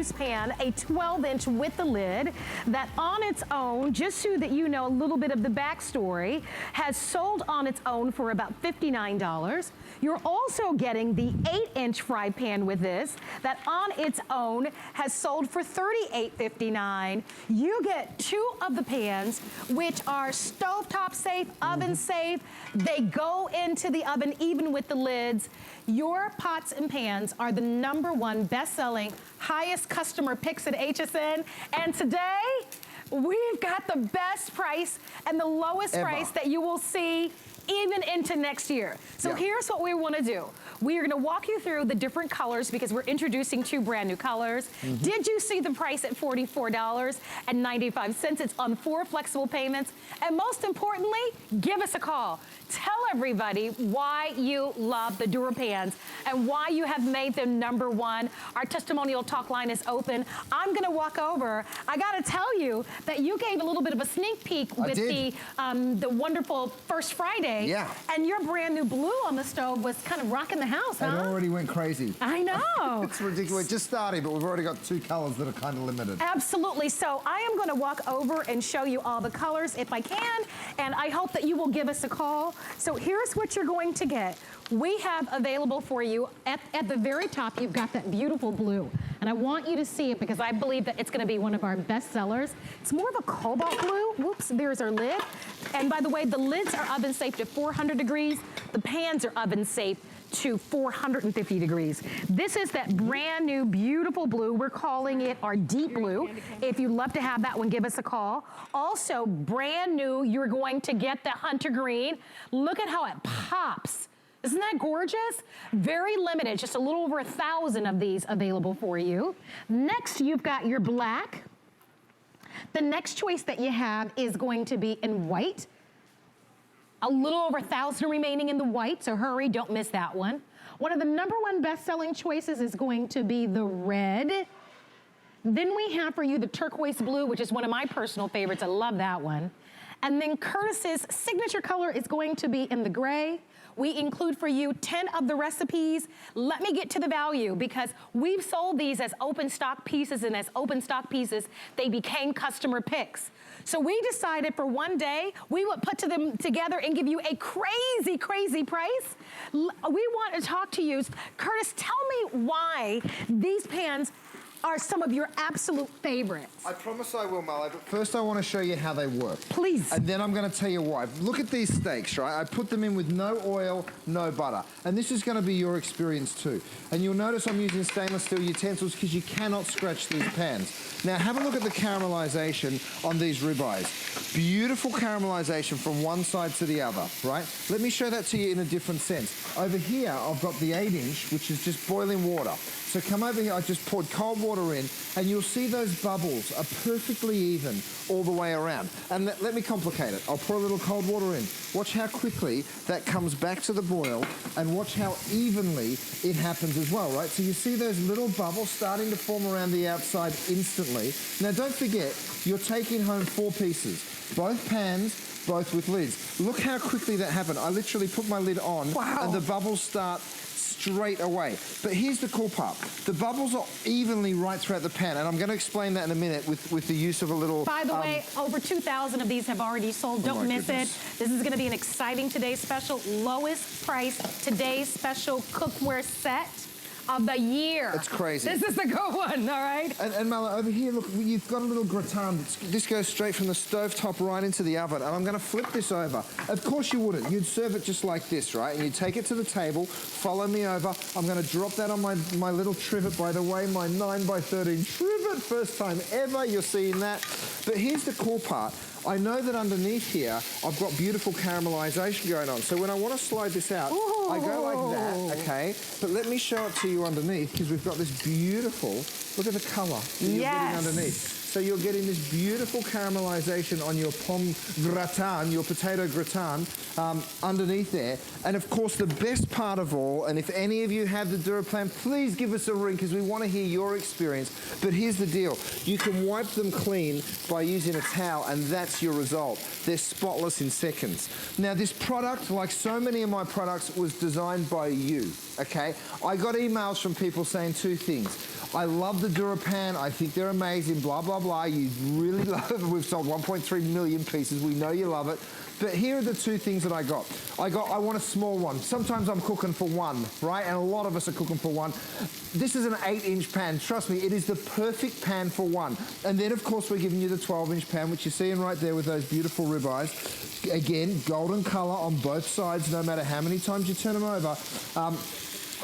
pan, a 12-inch with the lid that on its own, just so that you know a little bit of the backstory, has sold on its own for about $59. You're also getting the 8-inch fry pan with this that on its own has sold for $38.59. You get two of the pans, which are stovetop safe, oven safe. They go into the oven even with the lids. Your pots and pans are the #1 best-selling, highest customer picks at HSN. And today, we've got the best price and the lowest price that you will see even into next year. So here's what we want to do. We are going to walk you through the different colors because we're introducing 2 brand new colors. Did you see the price at $44.95? It's on 4 flexible payments. And most importantly, give us a call. Tell everybody why you love the Dura pans and why you have made them #1. Our testimonial talk line is open. I'm going to walk over. I got to tell you that you gave a little bit of a sneak peek with the wonderful First Friday. Yeah. And your brand new blue on the stove was kind of rocking the house, huh? It already went crazy. I know. It's ridiculous. It's just starting, but we've already got 2 colors that are kind of limited. Absolutely. So I am going to walk over and show you all the colors if I can, and I hope that you will give us a call. So here's what you're going to get. We have available for you, at the very top, you've got that beautiful blue. And I want you to see it because I believe that it's gonna be one of our best sellers. It's more of a cobalt blue. Whoops, there's our lid. And by the way, the lids are oven safe to 400 degrees. The pans are oven safe to 450 degrees. This is that brand new, beautiful blue. We're calling it our deep blue. If you'd love to have that one, give us a call. Also, brand new, you're going to get the hunter green. Look at how it pops. Isn't that gorgeous? Very limited, just a little over 1,000 of these available for you. Next, you've got your black. The next choice that you have is going to be in white. A little over 1,000 remaining in the white, so hurry, don't miss that one. One of the #1 best-selling choices is going to be the red. Then we have for you the turquoise blue, which is one of my personal favorites. I love that one. And then Curtis's signature color is going to be in the gray. We include for you 10 of the recipes. Let me get to the value because we've sold these as open stock pieces, and as open stock pieces, they became customer picks. So we decided for one day, we would put them together and give you a crazy, crazy price. We want to talk to you. Curtis, tell me why these pans are some of your absolute favorites. I promise I will, Marlo, but first I want to show you how they work. Please. And then I'm going to tell you why. Look at these steaks, right? I put them in with no oil, no butter. And this is going to be your experience too. And you'll notice I'm using stainless steel utensils because you cannot scratch these pans. Now have a look at the caramelization on these ribeyes. Beautiful caramelization from one side to the other, right? Let me show that to you in a different sense. Over here, I've got the 8-inch, which is just boiling water. So come over here, I just poured cold water in, and you'll see those bubbles are perfectly even all the way around. And let me complicate it. I'll pour a little cold water in. Watch how quickly that comes back to the boil, and watch how evenly it happens as well, right? So you see those little bubbles starting to form around the outside instantly. Now don't forget, you're taking home 4 pieces. Both pans, both with lids. Look how quickly that happened. I literally put my lid on, and the bubbles start straight away. But here's the cool part. The bubbles are evenly right throughout the pan, and I'm going to explain that in a minute with the use of a little... By the way, over 2,000 of these have already sold. Don't miss it. This is going to be an exciting today's special, lowest price today's special cookware set of the year. It's crazy. This is the good one, all right? And Marla, over here, look, you've got a little gratin. This goes straight from the stovetop right into the oven, and I'm going to flip this over. Of course you wouldn't. You'd serve it just like this, right? And you take it to the table, follow me over. I'm going to drop that on my little trivet, by the way, my 9x13 trivet. First time ever you're seeing that. But here's the cool part. I know that underneath here, I've got beautiful caramelization going on. So when I want to slide this out, I go like that, okay? But let me show it to you underneath, because we've got this beautiful, look at the color that you're getting underneath. So you're getting this beautiful caramelization on your pomme gratin, your potato gratin, underneath there. And of course, the best part of all, and if any of you have the Dura plan, please give us a ring because we want to hear your experience. But here's the deal. You can wipe them clean by using a towel, and that's your result. They're spotless in seconds. Now, this product, like so many of my products, was designed by you, okay? I got emails from people saying two things. I love the Dura pan. I think they're amazing, blah, blah, blah. You really love it. We've sold 1.3 million pieces. We know you love it. But here are the two things that I got. I want a small one. Sometimes I'm cooking for one, right? And a lot of us are cooking for one. This is an 8-inch pan. Trust me, it is the perfect pan for one. And then, of course, we're giving you the 12-inch pan, which you're seeing right there with those beautiful ribeyes. Again, golden color on both sides, no matter how many times you turn them over.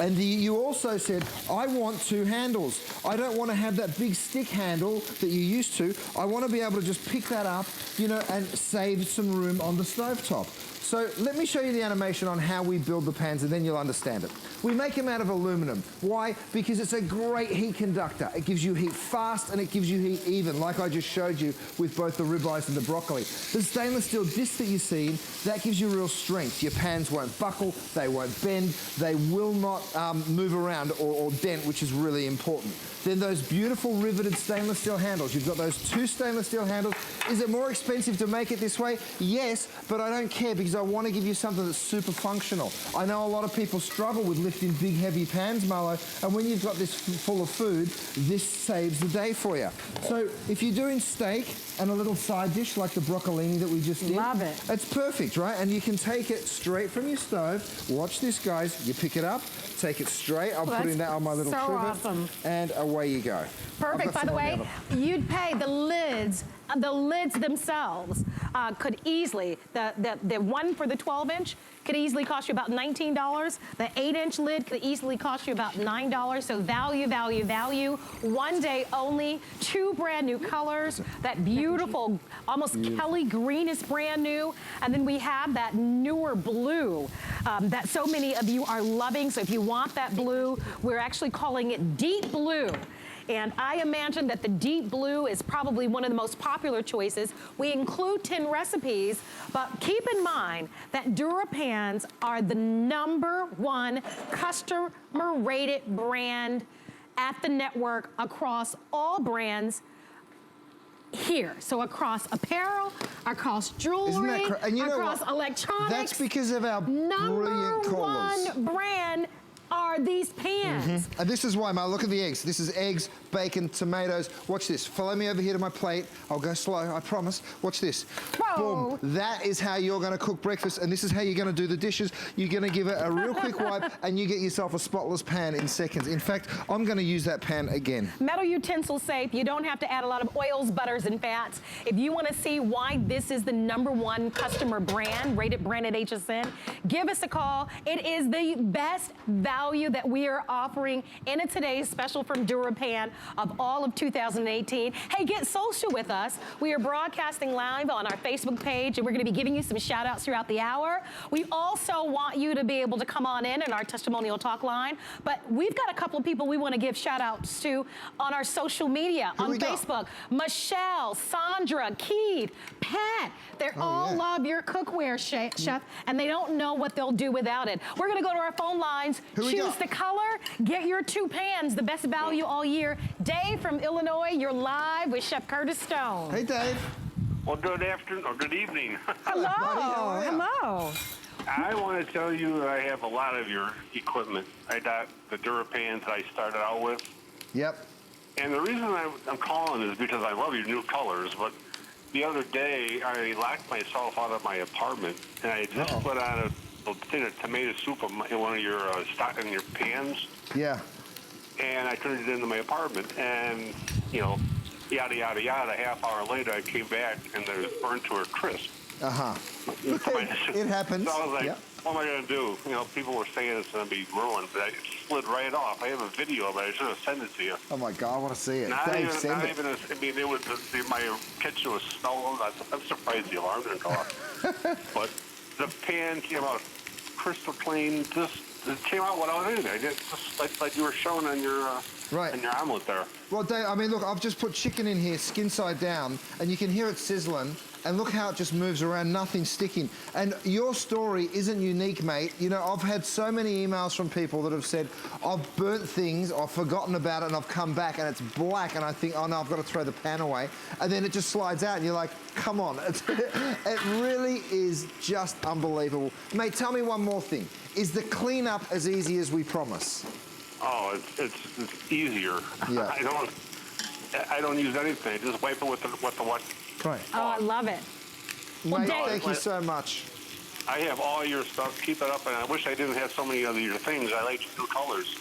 And you also said, I want two handles. I don't want to have that big stick handle that you used to. I want to be able to just pick that up, you know, and save some room on the stovetop. So let me show you the animation on how we build the pans, and then you'll understand it. We make them out of aluminum. Why? Because it's a great heat conductor. It gives you heat fast and it gives you heat even, like I just showed you with both the ribeyes and the broccoli. The stainless steel disc that you've seen, that gives you real strength. Your pans won't buckle, they won't bend, they will not move around or dent, which is really important. Then those beautiful riveted stainless steel handles. You've got those two stainless steel handles. Is it more expensive to make it this way? Yes, but I don't care because I want to give you something that's super functional. I know a lot of people struggle with lifting big, heavy pans, Marlo, and when you've got this full of food, this saves the day for you. So if you're doing steak and a little side dish like the broccolini that we just did. Love it. It's perfect, right? And you can take it straight from your stove. Watch this, guys. You pick it up, take it straight. I'm putting that on my little so trivet. Awesome. And away you go. Perfect. By the way, you'd pay the lids themselves could easily, the one for the 12-inch could easily cost you about $19. The 8-inch lid could easily cost you about $9. So value, value, value. One day only, 2 brand new colors. That beautiful, almost Kelly green is brand new. And then we have that newer blue that so many of you are loving. So if you want that blue, we're actually calling it deep blue. And I imagine that the deep blue is probably one of the most popular choices. We include 10 recipes, but keep in mind that Dura pans are the #1 customer rated brand at the network across all brands here. So across apparel, across jewelry, across electronics. That's because of our brilliant callers. #1 brand are these pans. And this is why, Ma, look at the eggs. This is eggs, bacon, tomatoes. Watch this. Follow me over here to my plate. I'll go slow, I promise. Watch this. Whoa. Boom. That is how you're going to cook breakfast, and this is how you're going to do the dishes. You're going to give it a real quick wipe, and you get yourself a spotless pan in seconds. In fact, I'm going to use that pan again. Metal utensil safe. You don't have to add a lot of oils, butters, and fats. If you want to see why this is the #1 customer brand, rated brand at HSN, give us a call. It is the best value that we are offering in a today's special from Dura Pan of all of 2018. Hey, get social with us. We are broadcasting live on our Facebook page, and we're going to be giving you some shout outs throughout the hour. We also want you to be able to come on in our testimonial talk line, but we've got a couple of people we want to give shout outs to on our social media, on Facebook. Michelle, Sandra, Keith, Pat, they all love your cookware, chef, and they don't know what they'll do without it. We're going to go to our phone lines. Choose the color, get your 2 pans, the best value all year. Dave from Illinois, you're live with Chef Curtis Stone. Hey, Dave. Well, good afternoon, or good evening. Hello, hello. I want to tell you I have a lot of your equipment. I got the Dura pans that I started out with. Yep. And the reason I'm calling is because I love your new colors, but the other day I locked myself out of my apartment, and I just put on a thing of tomato soup in one of your stock in your pans. Yeah. And I turned it into my apartment, and you know, yada yada yada. A half hour later, I came back and it was burned to a crisp. It happens. So I was like, what am I going to do? You know, people were saying it's going to be ruined, but it slid right off. I have a video of it. I should have sent it to you. Oh my God, I want to see it. I mean, it was my kitchen was smelling. I'm surprised the alarm didn't go off. But the pan came out crystal clean. It came out what I was in. I did just like you were showing on your Right. in your omelet there. Well, Dave, I mean, look, I've just put chicken in here, skin side down, and you can hear it sizzling. And look how it just moves around, nothing sticking. And your story isn't unique, mate. You know, I've had so many emails from people that have said, I've burnt things, I've forgotten about it, and I've come back, and it's black, and I think, oh no, I've got to throw the pan away. And then it just slides out, and you're like, come on. It really is just unbelievable. Mate, tell me one more thing. Is the cleanup as easy as we promise? Oh, it's easier. Yeah. I don't use anything. Just wipe it with the wet. Right. Oh, I love it. Well, Mate, Dave, thank you so much. I have all your stuff. Keep it up, and I wish I didn't have so many of your things. I like your new colors.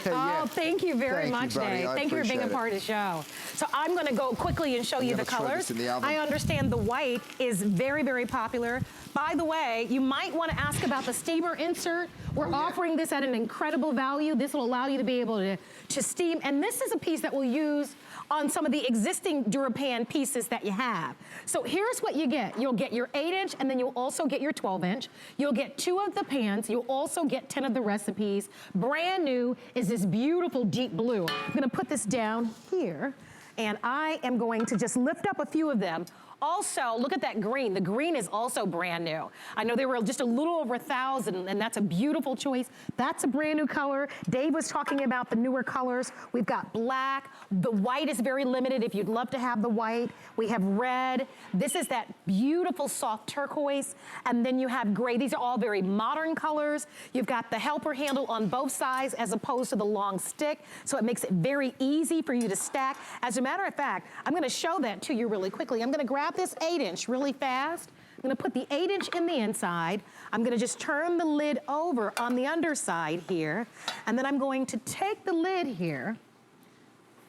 Oh, thank you very Thank you, much, buddy. Dave. I Thank you for being a appreciate part of the show. So I'm going to go quickly and show you the gonna throw colors. this in the oven. I understand the white is very, very popular. By the way, you might want to ask about the steamer insert. We're offering this at an incredible value. This will allow you to be able to steam. And this is a piece that we'll use on some of the existing DuraPan pieces that you have. So here's what you get. You'll get your 8-inch, and then you'll also get your 12-inch. You'll get 2 of the pans. You'll also get 10 of the recipes. Brand new is this beautiful deep blue. I'm gonna put this down here, and I am going to just lift up a few of them. Also, look at that green. The green is also brand new. I know they were just a little over 1,000, and that's a beautiful choice. That's a brand new color. Dave was talking about the newer colors. We've got black. The white is very limited if you'd love to have the white. We have red. This is that beautiful soft turquoise. And then you have gray. These are all very modern colors. You've got the helper handle on both sides as opposed to the long stick. So it makes it very easy for you to stack. As a matter of fact, I'm gonna show that to you really quickly. I'm gonna grab this 8-inch really fast. I'm gonna put the 8-inch in the inside. I'm gonna just turn the lid over on the underside here. And then I'm going to take the lid here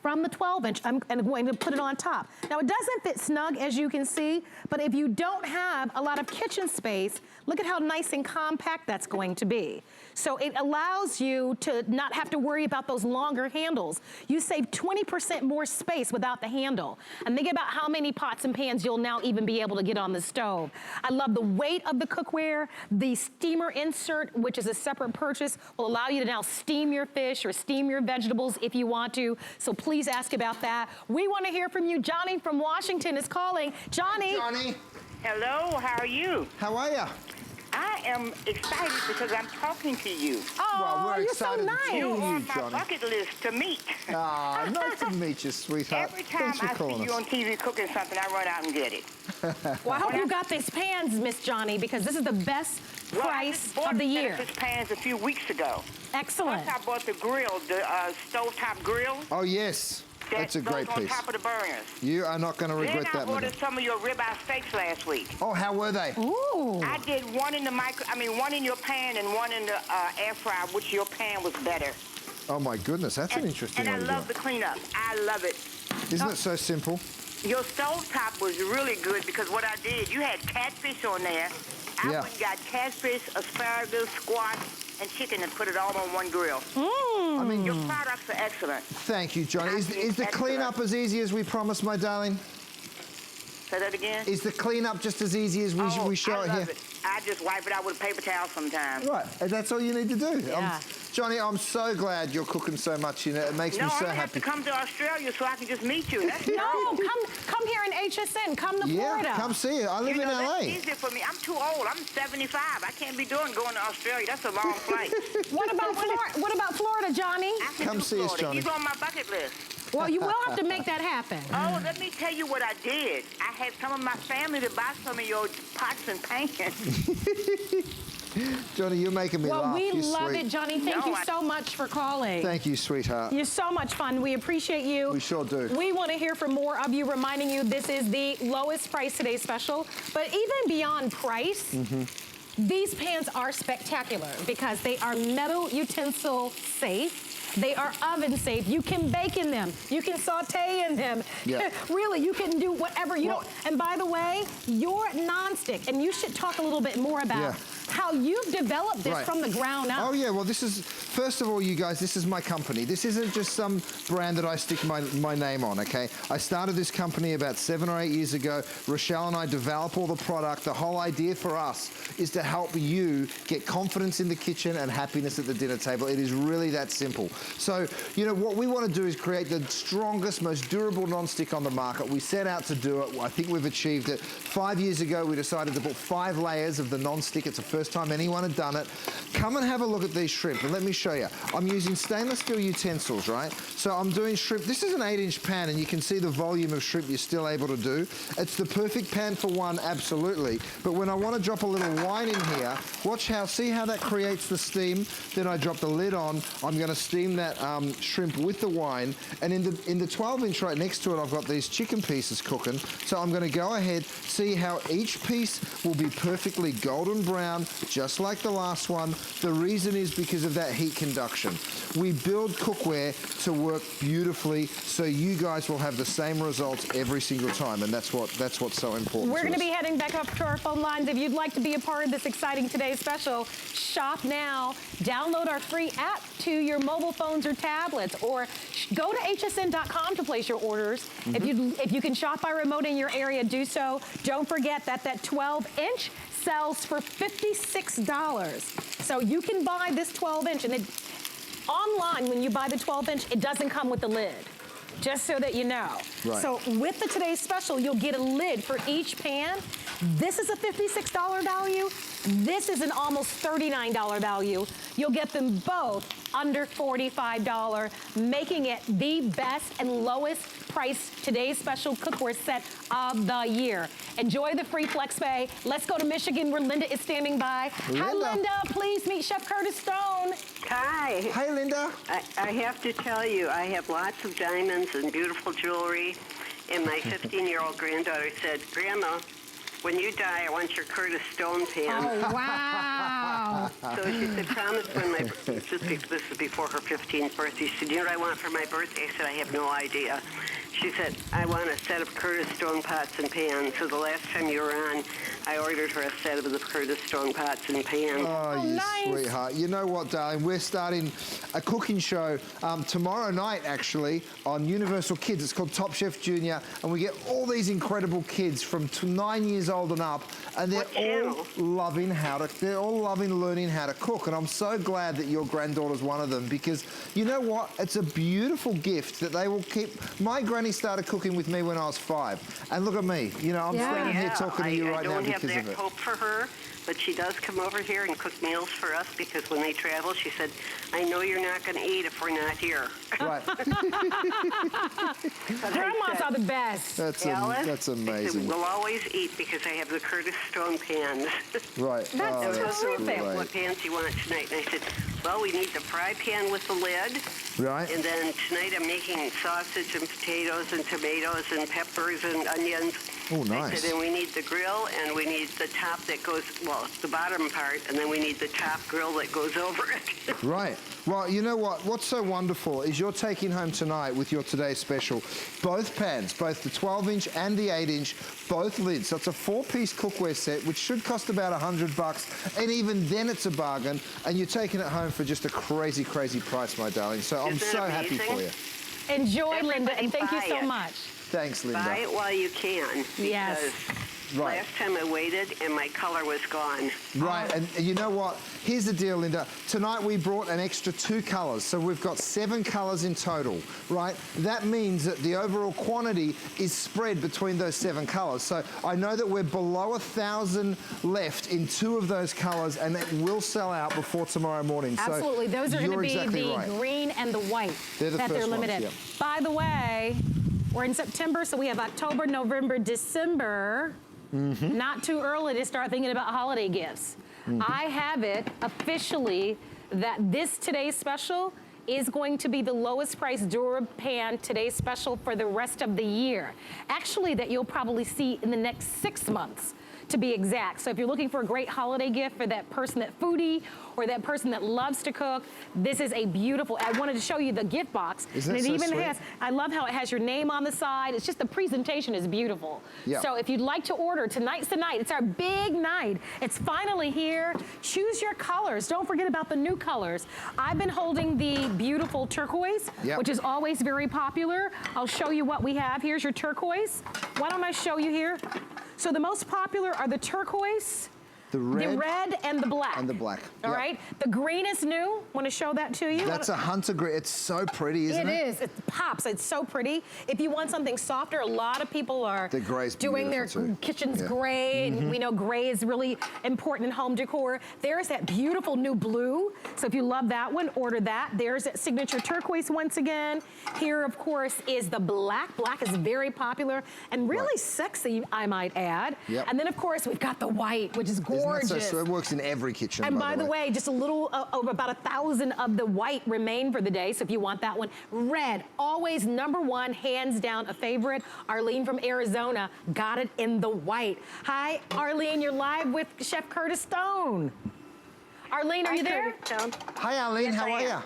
from the 12-inch, and I'm going to put it on top. Now it doesn't fit snug, as you can see, but if you don't have a lot of kitchen space, look at how nice and compact that's going to be. So it allows you to not have to worry about those longer handles. You save 20% more space without the handle. And think about how many pots and pans you'll now even be able to get on the stove. I love the weight of the cookware. The steamer insert, which is a separate purchase, will allow you to now steam your fish or steam your vegetables if you want to. So please ask about that. We want to hear from you. Johnny from Washington is calling. Johnny. Johnny. Hello, how are you? How are you? I am excited because I'm talking to you. Oh, Well, we're you're so excited to nice. see You're you, on my Johnny. bucket list to meet. Ah, nice to meet you, sweetheart. Every time Thanks for I calling see you us. on TV cooking something, I run out and get it. Well, I hope you got these pans, Miss Johnny, because this is the best Well, I price just bought of the year. Genesis pans a few weeks ago. Excellent. Plus, I bought the grill, the stovetop grill. Oh, yes. That's a great goes on piece. top of the burners. You are not going to regret Then I that, ordered madam. some of your ribeye steaks last week. Oh, how were they? Ooh. I did one in the one in your pan and one in the air fryer, which your pan was better. Oh, my goodness. That's an interesting And one I to love the cleanup. I love it. do. Isn't it so simple? Your stovetop was really good because what I did, you had catfish on there. I Yeah. went and got catfish, asparagus, squash, and chicken and put it all on one grill. I mean, Your products are excellent. thank you, Johnny. Is the Excellent. cleanup as easy as we promised, my darling? Say that again? Is the cleanup just as easy as we show I it love here? it. I just wipe it out with a paper towel sometimes. Right, and that's all you need to do. Yeah. Johnny, I'm so glad you're cooking so much. You know, it makes No, me so I'm gonna have happy. to come to Australia so I can just meet you. That's No, come here in HSN. Come to Yeah, Florida. come see it. I live you in know, LA. that's easy for me. I'm too old. I'm 75. I can't be going to Australia. That's a long flight. What about Florida? What about Florida, Johnny? I can Come do see us, Florida. Johnny. He's on my bucket list. Well, you will have to make that happen. Oh, let me tell you what I did. I had some of my family to buy some of your pots and pans. Johnny, you're making me Well, laugh. we You're love sweet. it, Johnny. Thank you so much for calling. Thank you, sweetheart. You're so much fun. We appreciate you. We sure do. We want to hear from more of you, reminding you this is the lowest price today special. But even beyond price, these pans are spectacular because they are metal utensil safe. They are oven safe. You can bake in them. You can saute in them. Yeah. Really, you can do whatever you want. And by the way, your nonstick, and you should talk a little bit more about how you've developed this Right. from the ground up. Oh yeah, well this is, first of all, you guys, this is my company. This isn't just some brand that I stick my name on, okay? I started this company about 7 or 8 years ago. Rochelle and I develop all the product. The whole idea for us is to help you get confidence in the kitchen and happiness at the dinner table. It is really that simple. So, you know, what we want to do is create the strongest, most durable non-stick on the market. We set out to do it. I think we've achieved it. 5 years ago, we decided to put 5 layers of the non-stick. It's the first time anyone had done it. Come and have a look at these shrimp, and let me show you. I'm using stainless steel utensils, right? So I'm doing shrimp. This is an 8-inch pan, and you can see the volume of shrimp you're still able to do. It's the perfect pan for one, absolutely. But when I want to drop a little wine in here, watch how, see how that creates the steam? Then I drop the lid on. I'm going to steam that shrimp with the wine, and in the 12-inch right next to it, I've got these chicken pieces cooking. So I'm going to go ahead, see how each piece will be perfectly golden brown, just like the last one. The reason is because of that heat conduction. We build cookware to work beautifully, so you guys will have the same results every single time, and that's what's so important. We're going to be heading back up to our phone lines. If you'd like to be a part of this exciting Today's Special, shop now. Download our free app to your mobile phones or tablets, or go to hsn.com to place your orders. If you can shop by remote in your area, do so. Don't forget that 12-inch sells for $56. So you can buy this 12-inch, and online, when you buy the 12-inch, it doesn't come with the lid. Just so that you know. Right. So with the Today's Special, you'll get a lid for each pan. This is a $56 value. This is an almost $39 value. You'll get them both under $45, making it the best and lowest price Today's Special cookware set of the year. Enjoy the free Flex Pay. Let's go to Michigan, where Linda is standing by. Hi, Linda. Please meet Chef Curtis Stone. Hi. Hey, Linda. I have to tell you, I have lots of diamonds and beautiful jewelry, and my 15-year-old granddaughter said, Grandma, when you die, I want your Curtis Stone pan. Oh, wow. So she said, promise when my, this is before her 15th birthday, she said, you know what I want for my birthday? I said, I have no idea. She said, I want a set of Curtis Stone pots and pans. So the last time you were on, I ordered her a set of the Curtis Stone pots and pans. Oh, you nice. sweetheart. You know what, darling? We're starting a cooking show tomorrow night, actually, on Universal Kids. It's called Top Chef Junior, and we get all these incredible kids from 9 years old and up, and they're all loving learning how to cook. And I'm so glad that your granddaughter's one of them, because you know what? It's a beautiful gift that they will keep. My granny started cooking with me when I was 5, and look at me. You know, I'm standing here talking to you right now because of it. I don't have that hope for her, but she does come over here and cook meals for us, because when they travel, she said, I know you're not going to eat if we're not here. Right. Grandmas are the best. That's amazing. I said, we'll always eat because I have the Curtis Stone pans. Right. That's so terrific. what pans you want tonight? And I said, well, we need the fry pan with the lid. Right. And then tonight I'm making sausage and potatoes and tomatoes and peppers and onions. Oh, nice. I said, and we need the grill, and we need the top that goes, well, the bottom part, and then we need the top grill that goes over it. Right. Well, you know what? What's so wonderful is you're taking home tonight with your Today's Special both pans, both the 12-inch and the 8-inch, both lids. So it's a 4-piece cookware set, which should cost about $100, and even then it's a bargain, and you're taking it home for just a crazy, crazy price, my darling. So I'm so happy for you. Enjoy, Linda, and thank you so much. Thanks, Linda. Buy it while you can. Yes. Right. Last time I waited, and my color was gone. Right, and you know what? Here's the deal, Linda. Tonight we brought an extra 2 colors, so we've got 7 colors in total, right? That means that the overall quantity is spread between those 7 colors. So I know that we're below 1,000 left in 2 of those colors, and it will sell out before tomorrow morning. Absolutely. So those are going to be exactly the right. green and the white. They're the that first they're ones, limited. yeah. By the way, we're in September, so we have October, November, December. Not too early to start thinking about holiday gifts. I have it officially that this Today's Special is going to be the lowest price Dura pan Today's Special for the rest of the year. Actually, that you'll probably see in the next 6 months. to be exact. So if you're looking for a great holiday gift for that person, that foodie, or that person that loves to cook, this is a beautiful, I wanted to show you the gift box. Isn't and it it so even sweet? has, I love how it has your name on the side. It's just the presentation is beautiful. Yeah. So if you'd like to order, tonight's the night. It's our big night. It's finally here. Choose your colors. Don't forget about the new colors. I've been holding the beautiful turquoise, Yep. which is always very popular. I'll show you what we have. Here's your turquoise. Why don't I show you here? So the most popular are the turquoise, The red and the black. and the black. All Yep. right. The green is new. Want to show that to you? That's a hunter green. It's so pretty, isn't it? It is. It pops. It's so pretty. If you want something softer, a lot of people are The gray's doing their beautiful too. kitchens Yeah. gray, and we know gray is really important in home decor. There's that beautiful new blue. So if you love that one, order that. There's that signature turquoise once again. Here, of course, is the black. Black is very popular and really sexy, I might add. Yep. And then, of course, we've got the white, which is gorgeous. Isn't that so sweet? It works in every kitchen, And by the way, just a little over about 1,000 of the white remain for the day. So if you want that one, red, always #1, hands down a favorite. Arlene from Arizona got it in the white. Hi, Arlene, you're live with Chef Curtis Stone. Arlene, are you there? Hi, Arlene. Yes, how I are you? am.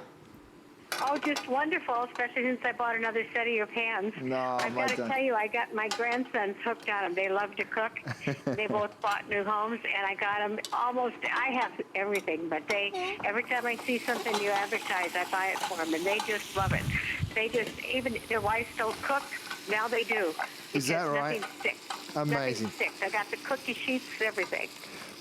Oh, just wonderful, especially since I bought another set of your pans. No, I've my got to don't. tell you, I got my grandsons hooked on them. They love to cook. They both bought new homes, and I got them almost, I have everything, but they, every time I see something you advertise, I buy it for them, and they just love it. They just, even their wives don't cook, now they do. Is that Because right? Nothing sticks. Amazing. Nothing sticks. I got the cookie sheets, everything.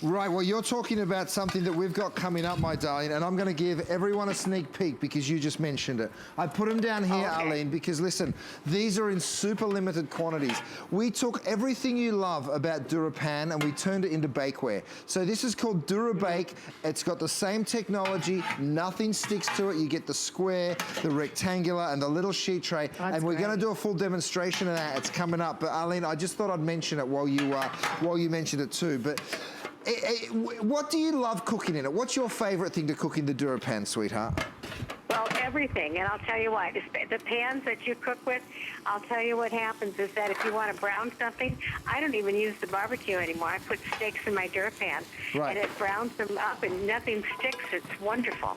Right, well, you're talking about something that we've got coming up, my darling, and I'm going to give everyone a sneak peek because you just mentioned it. I put them down here, Okay. Arlene, because listen, these are in super limited quantities. We took everything you love about DuraPan and we turned it into bakeware. So this is called Dura Bake. It's got the same technology. Nothing sticks to it. You get the square, the rectangular, and the little sheet tray. That's and we're going to great. do a full demonstration of that. It's coming up. But Arlene, I just thought I'd mention it while you mentioned it too. But what do you love cooking in it? What's your favorite thing to cook in the DuraPan, sweetheart? Well, everything, and I'll tell you what, the pans that you cook with, I'll tell you what happens is that if you want to brown something, I don't even use the barbecue anymore. I put steaks in my DuraPan, Right. and it browns them up, and nothing sticks. It's wonderful.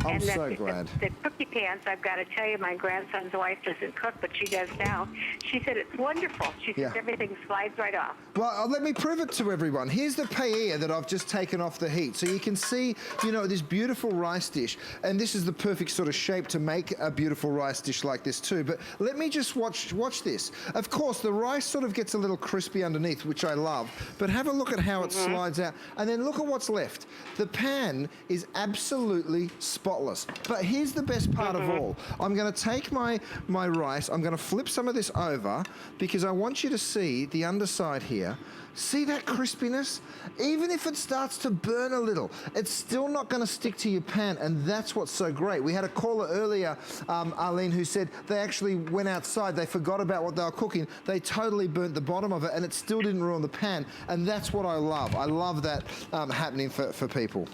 I'm and so glad. The cookie pans, I've got to tell you, my grandson's wife doesn't cook, but she does now. She said it's wonderful. She says Yeah. everything slides right off. Well, let me prove it to everyone. Here's the paella that I've just taken off the heat. So you can see, you know, this beautiful rice dish. And this is the perfect sort of shape to make a beautiful rice dish like this too. But let me just watch this. Of course, the rice sort of gets a little crispy underneath, which I love. But have a look at how it slides out. And then look at what's left. The pan is absolutely spotless. But here's the best part of all. I'm going to take my rice. I'm going to flip some of this over because I want you to see the underside here. See that crispiness? Even if it starts to burn a little, it's still not going to stick to your pan, and that's what's so great. We had a caller earlier, Arlene, who said they actually went outside, they forgot about what they were cooking, they totally burnt the bottom of it, and it still didn't ruin the pan, and that's what I love. I love that happening for people.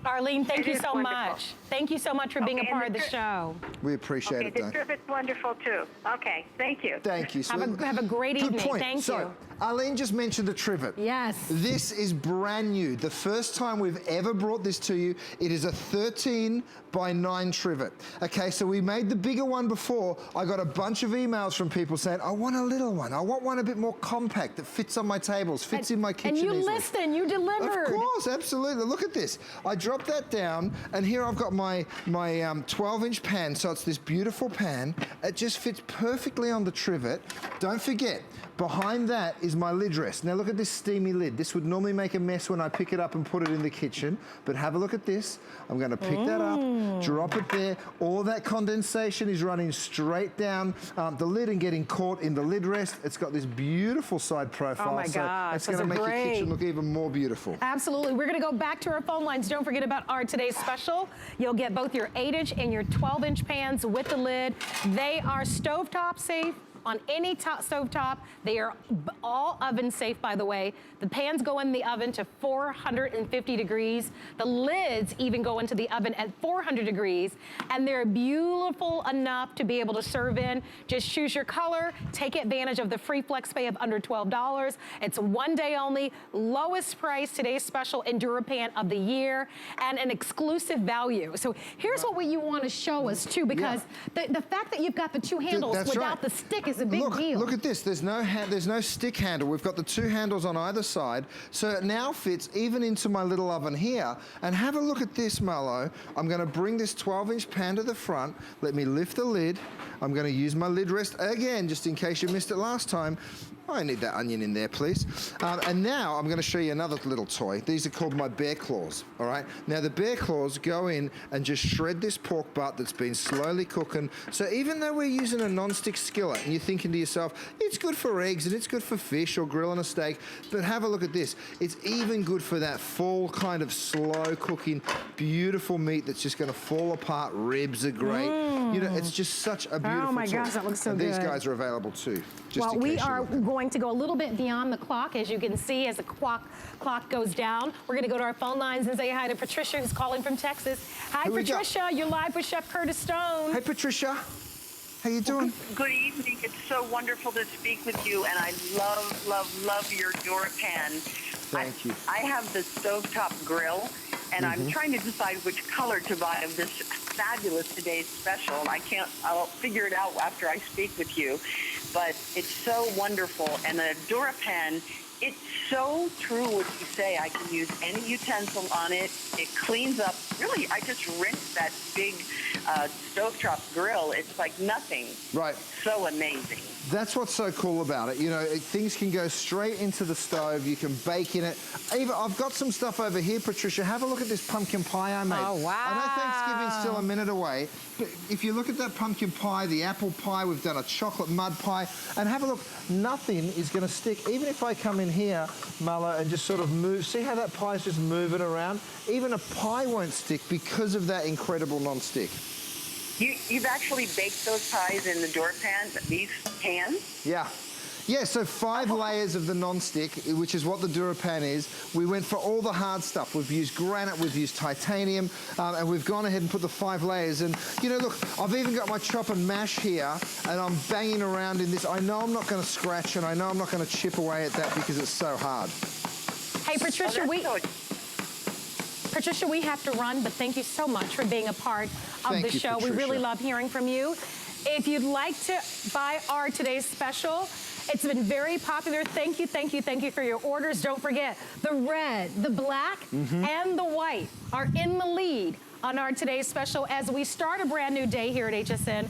Arlene, thank It you is so wonderful. much. Thank you so much for being a Okay, part and of the the show. We appreciate Okay, it, the Doug. Trivet's wonderful, too. Okay, thank you. Thank you. Have a great Good evening. point. Thank so, you. Arlene just mentioned the Trivet. Yes. This is brand new. The first time we've ever brought this to you. It is a 13 by 9 Trivet. Okay, so we made the bigger one before. I got a bunch of emails from people saying, I want a little one. I want one a bit more compact that fits on my tables, fits in my kitchen And you easily. listened, you delivered. Of course, absolutely. Look at this. I dropped that down, and here I've got my 12-inch pan, so it's this beautiful pan. It just fits perfectly on the Trivet. Don't forget, behind that is my lid rest. Now look at this steamy lid. This would normally make a mess when I pick it up and put it in the kitchen, but have a look at this. I'm going to pick that up, drop it there. All that condensation is running straight down the lid and getting caught in the lid rest. It's got this beautiful side profile. Oh my so gosh, it's going to those make are your kitchen great. look even more beautiful. Absolutely. We're going to go back to our phone lines. Don't forget about our today's special. You'll get both your 8-inch and your 12-inch pans with the lid. They are stovetop safe, on any stovetop. They are all oven safe, by the way. The pans go in the oven to 450 degrees. The lids even go into the oven at 400 degrees, and they're beautiful enough to be able to serve in. Just choose your color, take advantage of the free flex pay of under $12. It's one day only, lowest price, today's special DuraPan of the year, and an exclusive value. So here's what you want to show us too, because the fact that you've got the two handles without the stick is a big deal. Look at this, there's no stick handle. We've got the two handles on either side, so it now fits even into my little oven here. And have a look at this, Marlo. I'm gonna bring this 12-inch pan to the front. Let me lift the lid. I'm gonna use my lid rest again, just in case you missed it last time. I need that onion in there, please. And now I'm gonna show you another little toy. These are called my bear claws, all right? Now the bear claws go in and just shred this pork butt that's been slowly cooking. So even though we're using a non-stick skillet and you're thinking to yourself, it's good for eggs and it's good for fish or grilling a steak, but have a look at this. It's even good for that full kind of slow cooking, beautiful meat that's just gonna fall apart. Ribs are great. You know, it's just such a beautiful Oh my tool. gosh, that looks so and good. These guys are available too. Well, we are going to go a little bit beyond the clock, as you can see, as the clock goes down. We're going to go to our phone lines and say hi to Patricia, who's calling from Texas. Hi, Patricia. You're live with Chef Curtis Stone. Hey, Patricia. How you doing? Good evening. It's so wonderful to speak with you, and I love your DuraPan. Thank you. I have the stovetop grill, and I'm trying to decide which color to buy of this fabulous today's special. I'll figure it out after I speak with you. But it's so wonderful, and the DuraPan, it's so true what you say. I can use any utensil on it. It cleans up. Really, I just rinse that big stovetop grill. It's like nothing. Right. So amazing. That's what's so cool about it. You know, things can go straight into the stove. You can bake in it. Eva, I've got some stuff over here, Patricia. Have a look at this pumpkin pie I made. Oh, wow. I know Thanksgiving's still a minute away, but if you look at that pumpkin pie, the apple pie, we've done a chocolate mud pie, and have a look, nothing is going to stick. Even if I come in here, Marlo, and just sort of move, see how that pie is just moving around? Even a pie won't stick because of that incredible non-stick. You've actually baked those pies in the DuraPan, these pans? Yeah. Yeah, so 5 layers of the non-stick, which is what the DuraPan is. We went for all the hard stuff. We've used granite, we've used titanium, and we've gone ahead and put the 5 layers. And, you know, look, I've even got my chop and mash here, and I'm banging around in this. I know I'm not going to scratch, and I know I'm not going to chip away at that because it's so hard. Hey, Patricia, Patricia, we have to run, but thank you so much for being a part of the show. Patricia. We really love hearing from you. If you'd like to buy our today's special, it's been very popular. Thank you for your orders. Don't forget, the red, the black, and the white are in the lead on our today's special. As we start a brand new day here at HSN,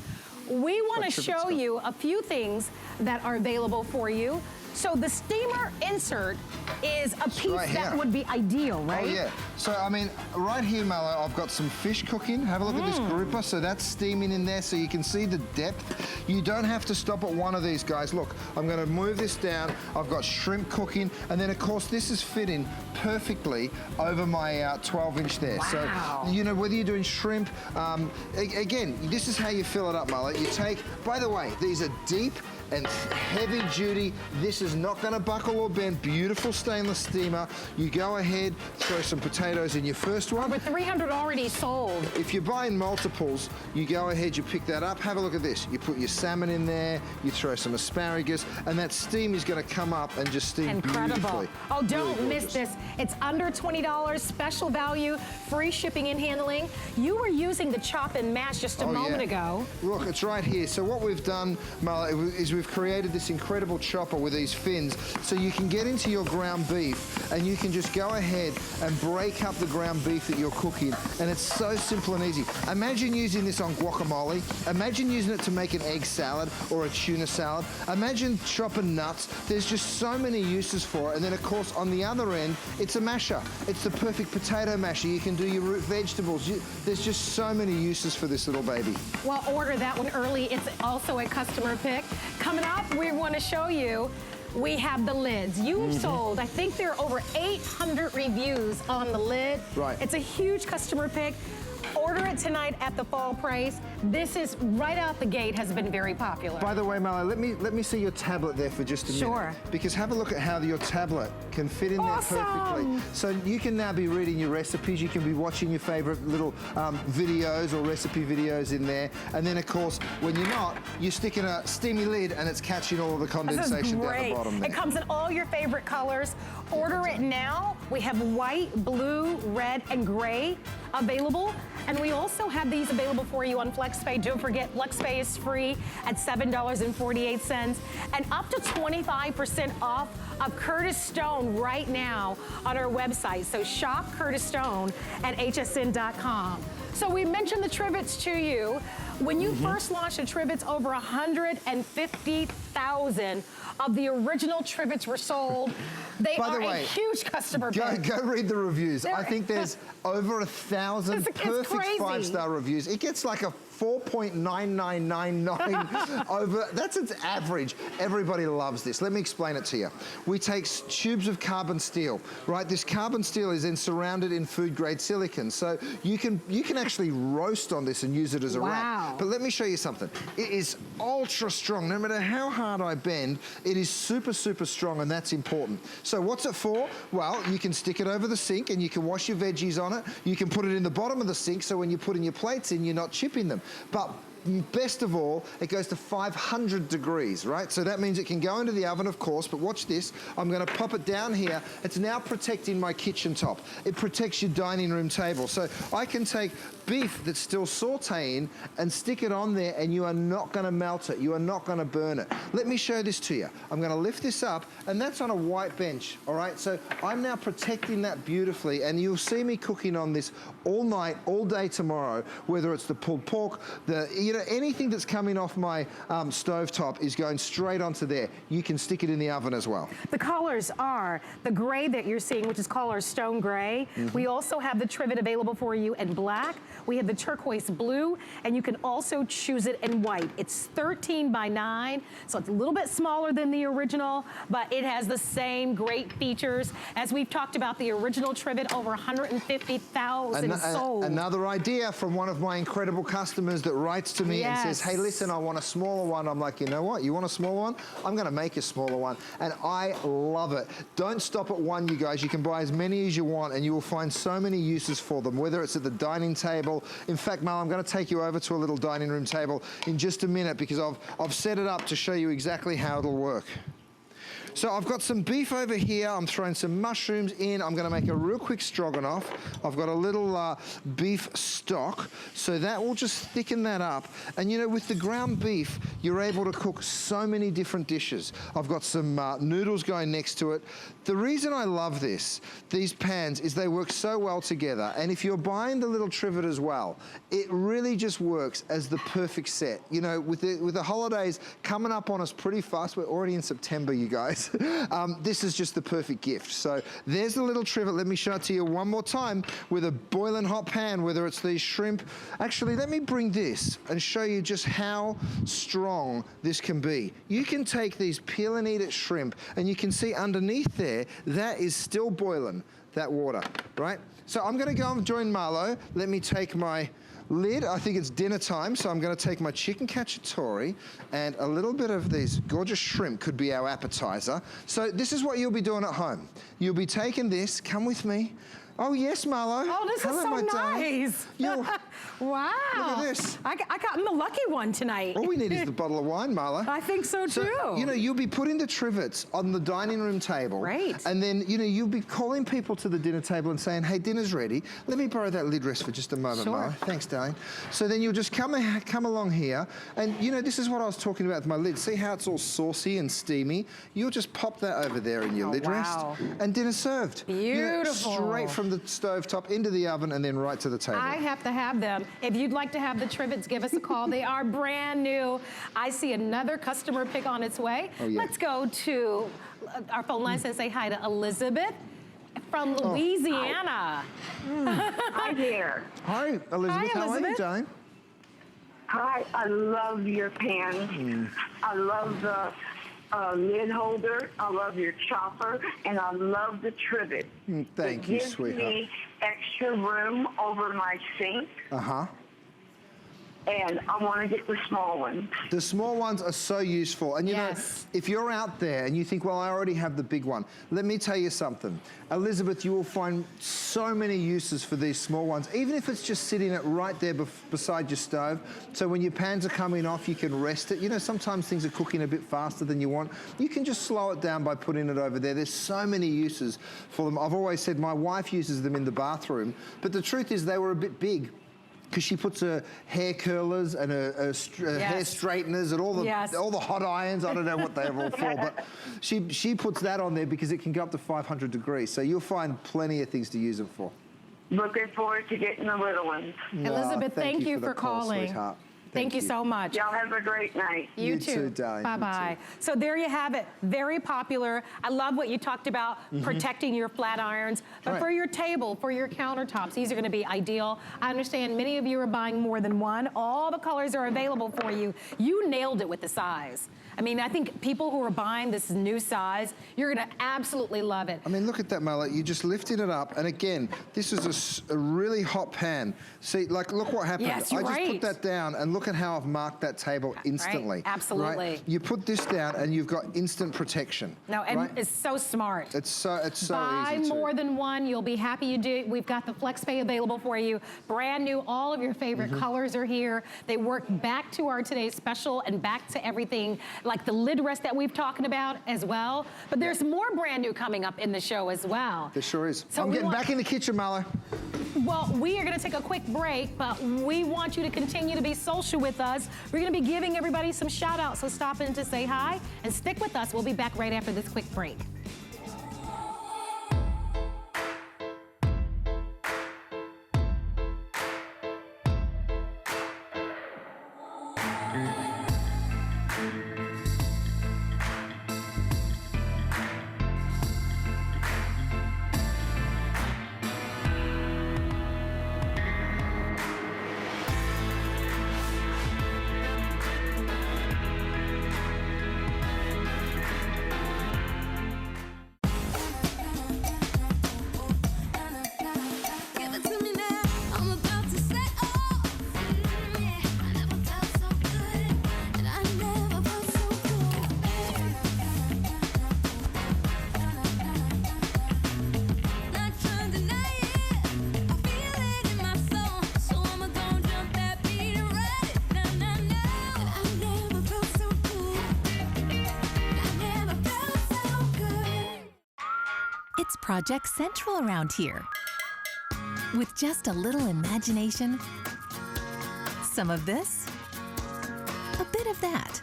we want to show you a few things that are available for you. So the steamer insert is a piece that would be ideal, right? Oh, yeah. So, I mean, right here, Marlo, I've got some fish cooking. Have a look at this grouper. So that's steaming in there so you can see the depth. You don't have to stop at one of these, guys. Look, I'm going to move this down. I've got shrimp cooking. And then, of course, this is fitting perfectly over my 12-inch there. Wow. So, you know, whether you're doing shrimp, again, this is how you fill it up, Marlo. You take, by the way, these are deep and heavy duty. This is not going to buckle or bend. Beautiful stainless steamer. You go ahead, throw some potatoes in your first one. Over 300 already sold. If you're buying multiples, you go ahead, you pick that up. Have a look at this. You put your salmon in there, you throw some asparagus, and that steam is going to come up and just steam beautifully. Oh, don't really miss this. It's under $20, special value, free shipping and handling. You were using the chop and mash just a moment ago. Look, it's right here. So what we've done, Marla, is we've created this incredible chopper with these fins, so you can get into your ground beef and you can just go ahead and break up the ground beef that you're cooking, and it's so simple and easy. Imagine using this on guacamole. Imagine using it to make an egg salad or a tuna salad. Imagine chopping nuts. There's just so many uses for it. And then, of course, on the other end, it's a masher. It's the perfect potato masher. You can do your root vegetables. There's just so many uses for this little baby. Well, order that one early. It's also a customer pick. Coming up, we want to show you, we have the lids. You've sold, I think there are over 800 reviews on the lid. Right. It's a huge customer pick. Order order it tonight at the fall price. This is right out the gate has been very popular. By the way, Marlo, let me see your tablet there for just a minute. Sure. Because have a look at how your tablet can fit in there perfectly. So you can now be reading your recipes. You can be watching your favorite little videos or recipe videos in there. And then, of course, when you're not, you're sticking a steamy lid and it's catching all of the condensation down the bottom there. It comes in all your favorite colors. Order it now. We have white, blue, red, and gray available. And we also have these available for you on FlexPay. Don't forget, FlexPay is free at $7.48 and up to 25% off of Curtis Stone right now on our website. So shop Curtis Stone at hsn.com. So we mentioned the Trivets to you. When you first launched the Trivets, over 150,000 of the original Trivets were sold. They are a huge customer pick. Go read the reviews. I think there's over 1,000 perfect 5-star reviews. It gets like a 4.9999 over, that's its average. Everybody loves this. Let me explain it to you. We take tubes of carbon steel, right? This carbon steel is then surrounded in food grade silicon. So you can actually roast on this and use it as a wrap. But let me show you something. It is ultra strong. No matter how hard I bend, it is super, super strong, and that's important. So what's it for? Well, you can stick it over the sink and you can wash your veggies on it. You can put it in the bottom of the sink so when you're putting your plates in, you're not chipping them. But best of all, it goes to 500 degrees, right? So that means it can go into the oven, of course, but watch this. I'm gonna pop it down here. It's now protecting my kitchen top. It protects your dining room table. So I can take beef that's still sauteing and stick it on there, and you are not gonna melt it. You are not gonna burn it. Let me show this to you. I'm gonna lift this up, and that's on a white bench, all right? So I'm now protecting that beautifully, and you'll see me cooking on this all night, all day tomorrow, whether it's the pulled pork, anything that's coming off my stovetop is going straight onto there. You can stick it in the oven as well. The colors are the gray that you're seeing, which is called our stone gray. We also have the Trivet available for you in black. We have the turquoise blue, and you can also choose it in white. It's 13 by 9, so it's a little bit smaller than the original, but it has the same great features. As we've talked about, the original Trivet, over 150,000 sold. Another idea from one of my incredible customers that writes to me and says, hey, listen, I want a smaller one. I'm like, you know what? You want a smaller one? I'm going to make a smaller one. And I love it. Don't stop at one, you guys. You can buy as many as you want, and you will find so many uses for them, whether it's at the dining table. In fact, Mal, I'm going to take you over to a little dining room table in just a minute because I've set it up to show you exactly how it'll work. So I've got some beef over here. I'm throwing some mushrooms in. I'm going to make a real quick stroganoff. I've got a little beef stock, so that will just thicken that up. And you know, with the ground beef, you're able to cook so many different dishes. I've got some noodles going next to it. The reason I love these pans, is they work so well together. And if you're buying the little Trivet as well, it really just works as the perfect set. You know, with the holidays coming up on us pretty fast, we're already in September, you guys. This is just the perfect gift. So there's the little Trivet. Let me show it to you one more time with a boiling hot pan, whether it's these shrimp. Actually, let me bring this and show you just how strong this can be. You can take these peel and eat it shrimp, and you can see underneath there, that is still boiling, that water, right? So I'm gonna go and join Marlo. Let me take my lid. I think it's dinner time, so I'm going to take my chicken cacciatore, and a little bit of these gorgeous shrimp could be our appetizer. So this is what you'll be doing at home. You'll be taking this. Come with me. Oh, yes, Marlo. Oh, this is so nice. Wow. Look at this. I got the lucky one tonight. All we need is the bottle of wine, Marlo. I think so, too. You know, you'll be putting the Trivets on the dining room table. Right. And then, you know, you'll be calling people to the dinner table and saying, hey, dinner's ready. Let me borrow that lid rest for just a moment, Marlo. Thanks, darling. So then you'll just come along here. And, you know, this is what I was talking about with my lid. See how it's all saucy and steamy? You'll just pop that over there in your lid rest. And dinner's served. Beautiful. You know, straight from the stove top into the oven and then right to the table. I have to have them. If you'd like to have the Trivets, give us a call. They are brand new. I see another customer pick on its way. Oh, yeah. Let's go to our phone lines and say hi to Elizabeth from Louisiana. Hi there. Hi, Elizabeth. How are you, darling? Hi, I love your pan. I love lid holder. I love your chopper, and I love the trivet. Thank you, sweetheart. It gives me extra room over my sink. Uh-huh. And I want to get the small ones. The small ones are so useful. And you know, if you're out there and you think, well, I already have the big one, let me tell you something. Elizabeth, you will find so many uses for these small ones, even if it's just sitting it right there beside your stove. So when your pans are coming off, you can rest it. You know, sometimes things are cooking a bit faster than you want. You can just slow it down by putting it over there. There's so many uses for them. I've always said my wife uses them in the bathroom, but the truth is they were a bit big, because she puts her hair curlers and her hair straighteners and all the hot irons. I don't know what they're all for, but she puts that on there because it can go up to 500 degrees. So you'll find plenty of things to use them for. Looking forward to getting the little ones. Elizabeth, thank you for calling. Sweetheart. Thank you so much. Y'all have a great night. You too, darling. Bye-bye. So there you have it. Very popular. I love what you talked about, protecting your flat irons. But for your table, for your countertops, these are going to be ideal. I understand many of you are buying more than one. All the colors are available for you. You nailed it with the size. I mean, I think people who are buying this new size, you're going to absolutely love it. I mean, look at that, Marla. You just lifted it up. And again, this is a really hot pan. See, like, look what happened. Yes, you're I just put that down, and look at how I've marked that table instantly. Right, absolutely. Right? You put this down, and you've got instant protection. No, and it's so smart. It's so easy Buy more than one. You'll be happy you do. We've got the FlexPay available for you. Brand new. All of your favorite colors are here. They work back to our today's special and back to everything like the lid rest that we've talked about as well. But there's more brand new coming up in the show as well. There sure is. So I'm getting back in the kitchen, Marla. Well, we are going to take a quick break, but we want you to continue to be social with us. We're going to be giving everybody some shout outs, so stop in to say hi and stick with us. We'll be back right after this quick break. It's Project Central around here. With just a little imagination, some of this, a bit of that.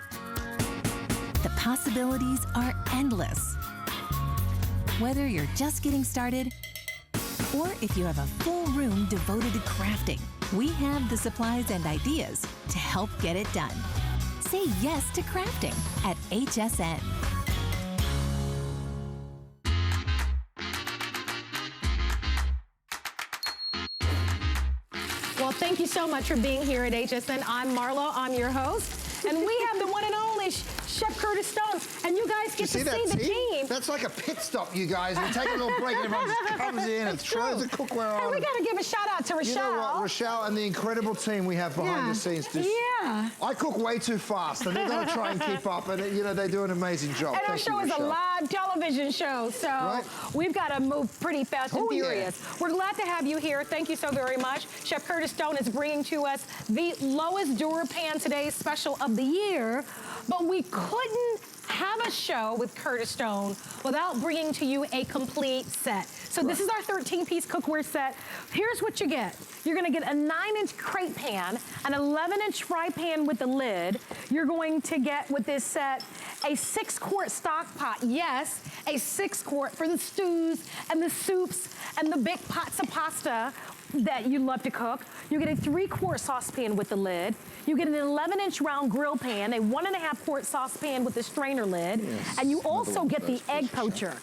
The possibilities are endless. Whether you're just getting started, or if you have a full room devoted to crafting, we have the supplies and ideas to help get it done. Say yes to crafting at HSN. Well, thank you so much for being here at HSN. I'm Marlo, I'm your host, and we have the one and only Chef Curtis Stone, and you guys get to see the team. That's like a pit stop, you guys. We take a little break and everyone just comes in and throws the cookware on. And we got to give a shout out to Rochelle. You know what, Rochelle and the incredible team we have behind the scenes. I cook way too fast, and they've got to try and keep up, and you know, they do an amazing job. And our show is a live television show, so we've got to move pretty fast and furious. We're glad to have you here. Thank you so very much. Chef Curtis Stone is bringing to us the lowest Dura pan today special of the year, but we couldn't have a show with Curtis Stone without bringing to you a complete set. So this is our 13-piece cookware set. Here's what you get. You're gonna get a 9-inch crate pan, an 11-inch fry pan with a lid. You're going to get with this set a 6-quart stock pot. Yes, a 6-quart for the stews and the soups and the big pots of pasta that you love to cook. You get a 3-quart saucepan with the lid. You get an 11-inch round grill pan, a 1.5-quart saucepan with a strainer lid, and you also get the egg poacher.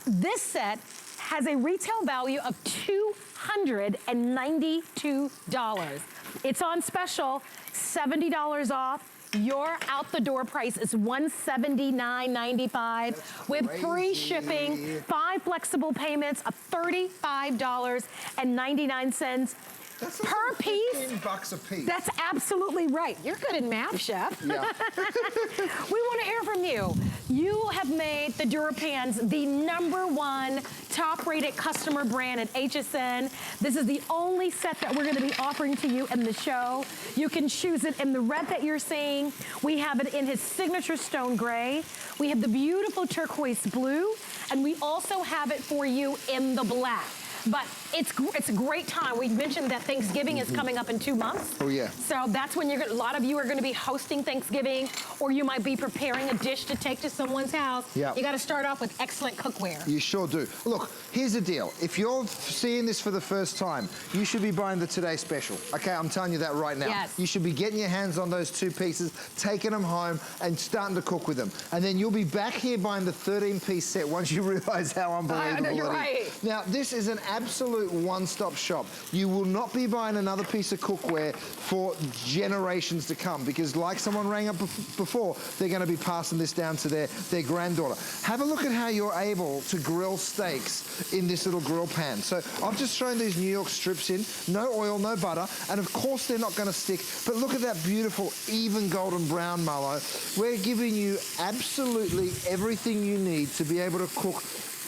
This set has a retail value of $292. It's on special, $70 off. Your out-the-door price is $179.95 with free shipping, 5 flexible payments of $35.99 per piece. $15 a piece. That's absolutely right. You're good in math, Chef. Yeah. We want to hear from you. You have made the Dura pans the #1 top-rated customer brand at HSN. This is the only set that we're going to be offering to you in the show. You can choose it in the red that you're seeing. We have it in his signature stone gray. We have the beautiful turquoise blue, and we also have it for you in the black. But it's a great time. We mentioned that Thanksgiving is coming up in 2 months. Oh, yeah. So that's when a lot of you are going to be hosting Thanksgiving, or you might be preparing a dish to take to someone's house. Yeah. You got to start off with excellent cookware. You sure do. Look, here's the deal. If you're seeing this for the first time, you should be buying the Today Special. Okay, I'm telling you that right now. Yes. You should be getting your hands on those 2 pieces, taking them home, and starting to cook with them. And then you'll be back here buying the 13-piece set once you realize how unbelievable I know, you're it right. is. Now, this is an absolute one-stop shop. You will not be buying another piece of cookware for generations to come, because like someone rang up before, they're going to be passing this down to their granddaughter. Have a look at how you're able to grill steaks in this little grill pan. So I've just thrown these New York strips in, no oil, no butter, and of course they're not going to stick, but look at that beautiful even golden brown mallow. We're giving you absolutely everything you need to be able to cook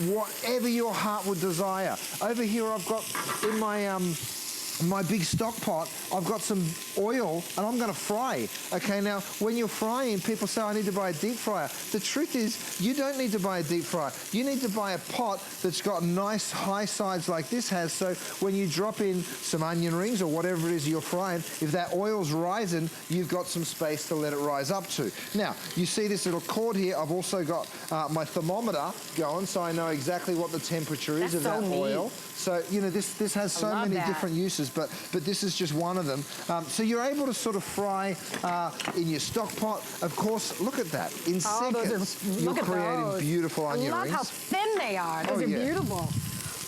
whatever your heart would desire. Over here I've got in my big stock pot, I've got some oil and I'm going to fry. Okay, now when you're frying, people say I need to buy a deep fryer. The truth is, you don't need to buy a deep fryer. You need to buy a pot that's got nice high sides like this has, so when you drop in some onion rings or whatever it is you're frying, if that oil's rising, you've got some space to let it rise up to. Now, you see this little cord here. I've also got my thermometer going, so I know exactly what the temperature is of that oil. So, you know, this has so many different uses, but this is just one of them. So you're able to sort of fry in your stock pot. Of course, look at that. In seconds, you're creating beautiful onion rings. Look how thin they are. Those are beautiful.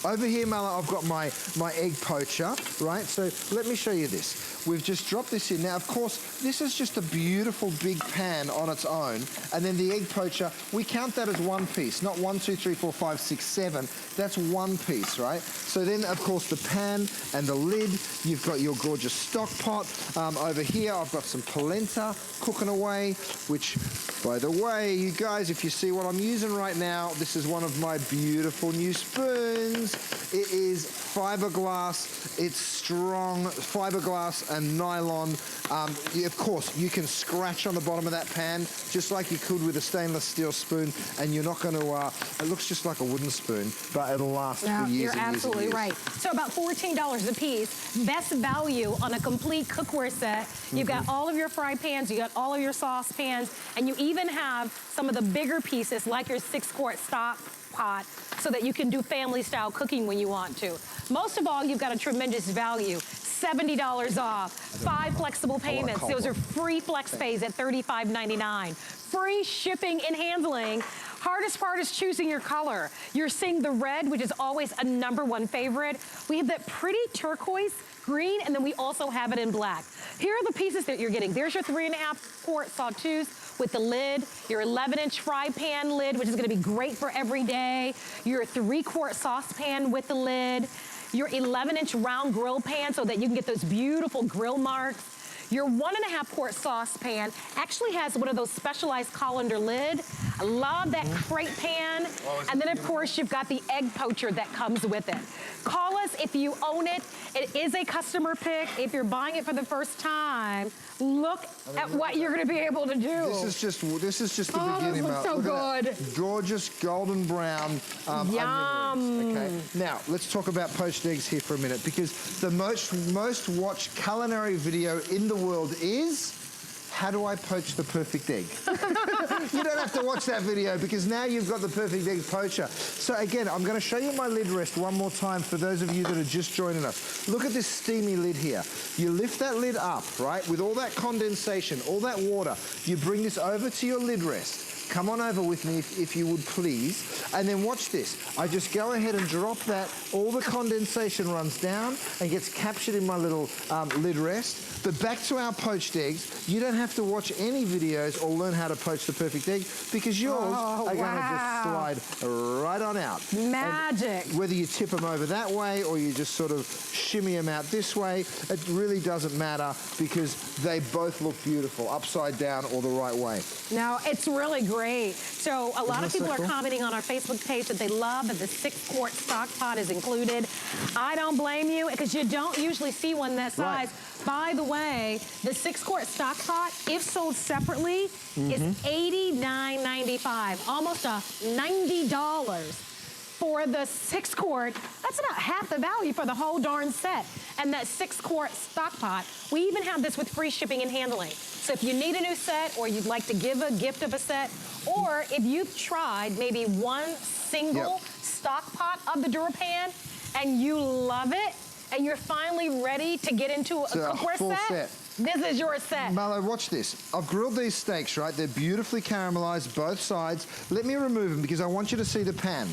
Over here, Mala, I've got my egg poacher, right? So let me show you this. We've just dropped this in. Now, of course, this is just a beautiful big pan on its own. And then the egg poacher, we count that as 1 piece, not 1, 2, 3, 4, 5, 6, 7. That's 1 piece, right? So then, of course, the pan and the lid. You've got your gorgeous stock pot. Over here, I've got some polenta cooking away, which, by the way, you guys, if you see what I'm using right now, this is one of my beautiful new spoons. It is fiberglass. It's strong fiberglass and nylon. Of course, you can scratch on the bottom of that pan just like you could with a stainless steel spoon, and you're not going to, it looks just like a wooden spoon, but it'll last for years and years. You're absolutely right. So about $14 a piece. Best value on a complete cookware set. You've got all of your fry pans, you got all of your sauce pans, and you even have some of the bigger pieces like your 6-quart stock pot, so that you can do family style cooking when you want to. Most of all, you've got a tremendous value. $70 off, 5 flexible payments. Those are free flex pays at $35.99. Free shipping and handling. Hardest part is choosing your color. You're seeing the red, which is always a #1 favorite. We have that pretty turquoise green, and then we also have it in black. Here are the pieces that you're getting. There's your 3.5-quart sauteuse with the lid, your 11-inch fry pan lid, which is gonna be great for every day, your 3-quart saucepan with the lid, your 11-inch round grill pan so that you can get those beautiful grill marks. Your 1.5-quart saucepan actually has one of those specialized colander lid. I love that crate pan. And then, of course, you've got the egg poacher that comes with it. Call us if you own it. It is a customer pick. If you're buying it for the first time, look at what you're going to be able to do. This is just the beginning. This looks so good. Gorgeous golden brown onion rings. Okay. Now let's talk about poached eggs here for a minute, because the most watched culinary video in the world is how do I poach the perfect egg? You don't have to watch that video, because now you've got the perfect egg poacher. So again, I'm going to show you my lid rest one more time for those of you that are just joining us. Look at this steamy lid here. You lift that lid up, right, with all that condensation, all that water. You bring this over to your lid rest. come on over with me if you would please. And then watch this. I just go ahead and drop that. All the condensation runs down and gets captured in my little lid rest. But back to our poached eggs, you don't have to watch any videos or learn how to poach the perfect egg because yours are going to just slide right on out. Magic. And whether you tip them over that way or you just sort of shimmy them out this way, it really doesn't matter because they both look beautiful, upside down or the right way. No, it's really great. So a lot of people are commenting on our Facebook page that they love that the 6-quart stock pot is included. I don't blame you because you don't usually see one that size. Right. By the way, the 6-quart stock pot, if sold separately, is $89.95, almost $90 for the 6-quart. That's about half the value for the whole darn set. And that 6-quart stock pot, we even have this with free shipping and handling. So if you need a new set or you'd like to give a gift of a set, or if you've tried maybe one single stock pot of the Dura pan and you love it, and you're finally ready to get into a cookware set, this is your set. Marlo, watch this. I've grilled these steaks, right? They're beautifully caramelized, both sides. Let me remove them because I want you to see the pan.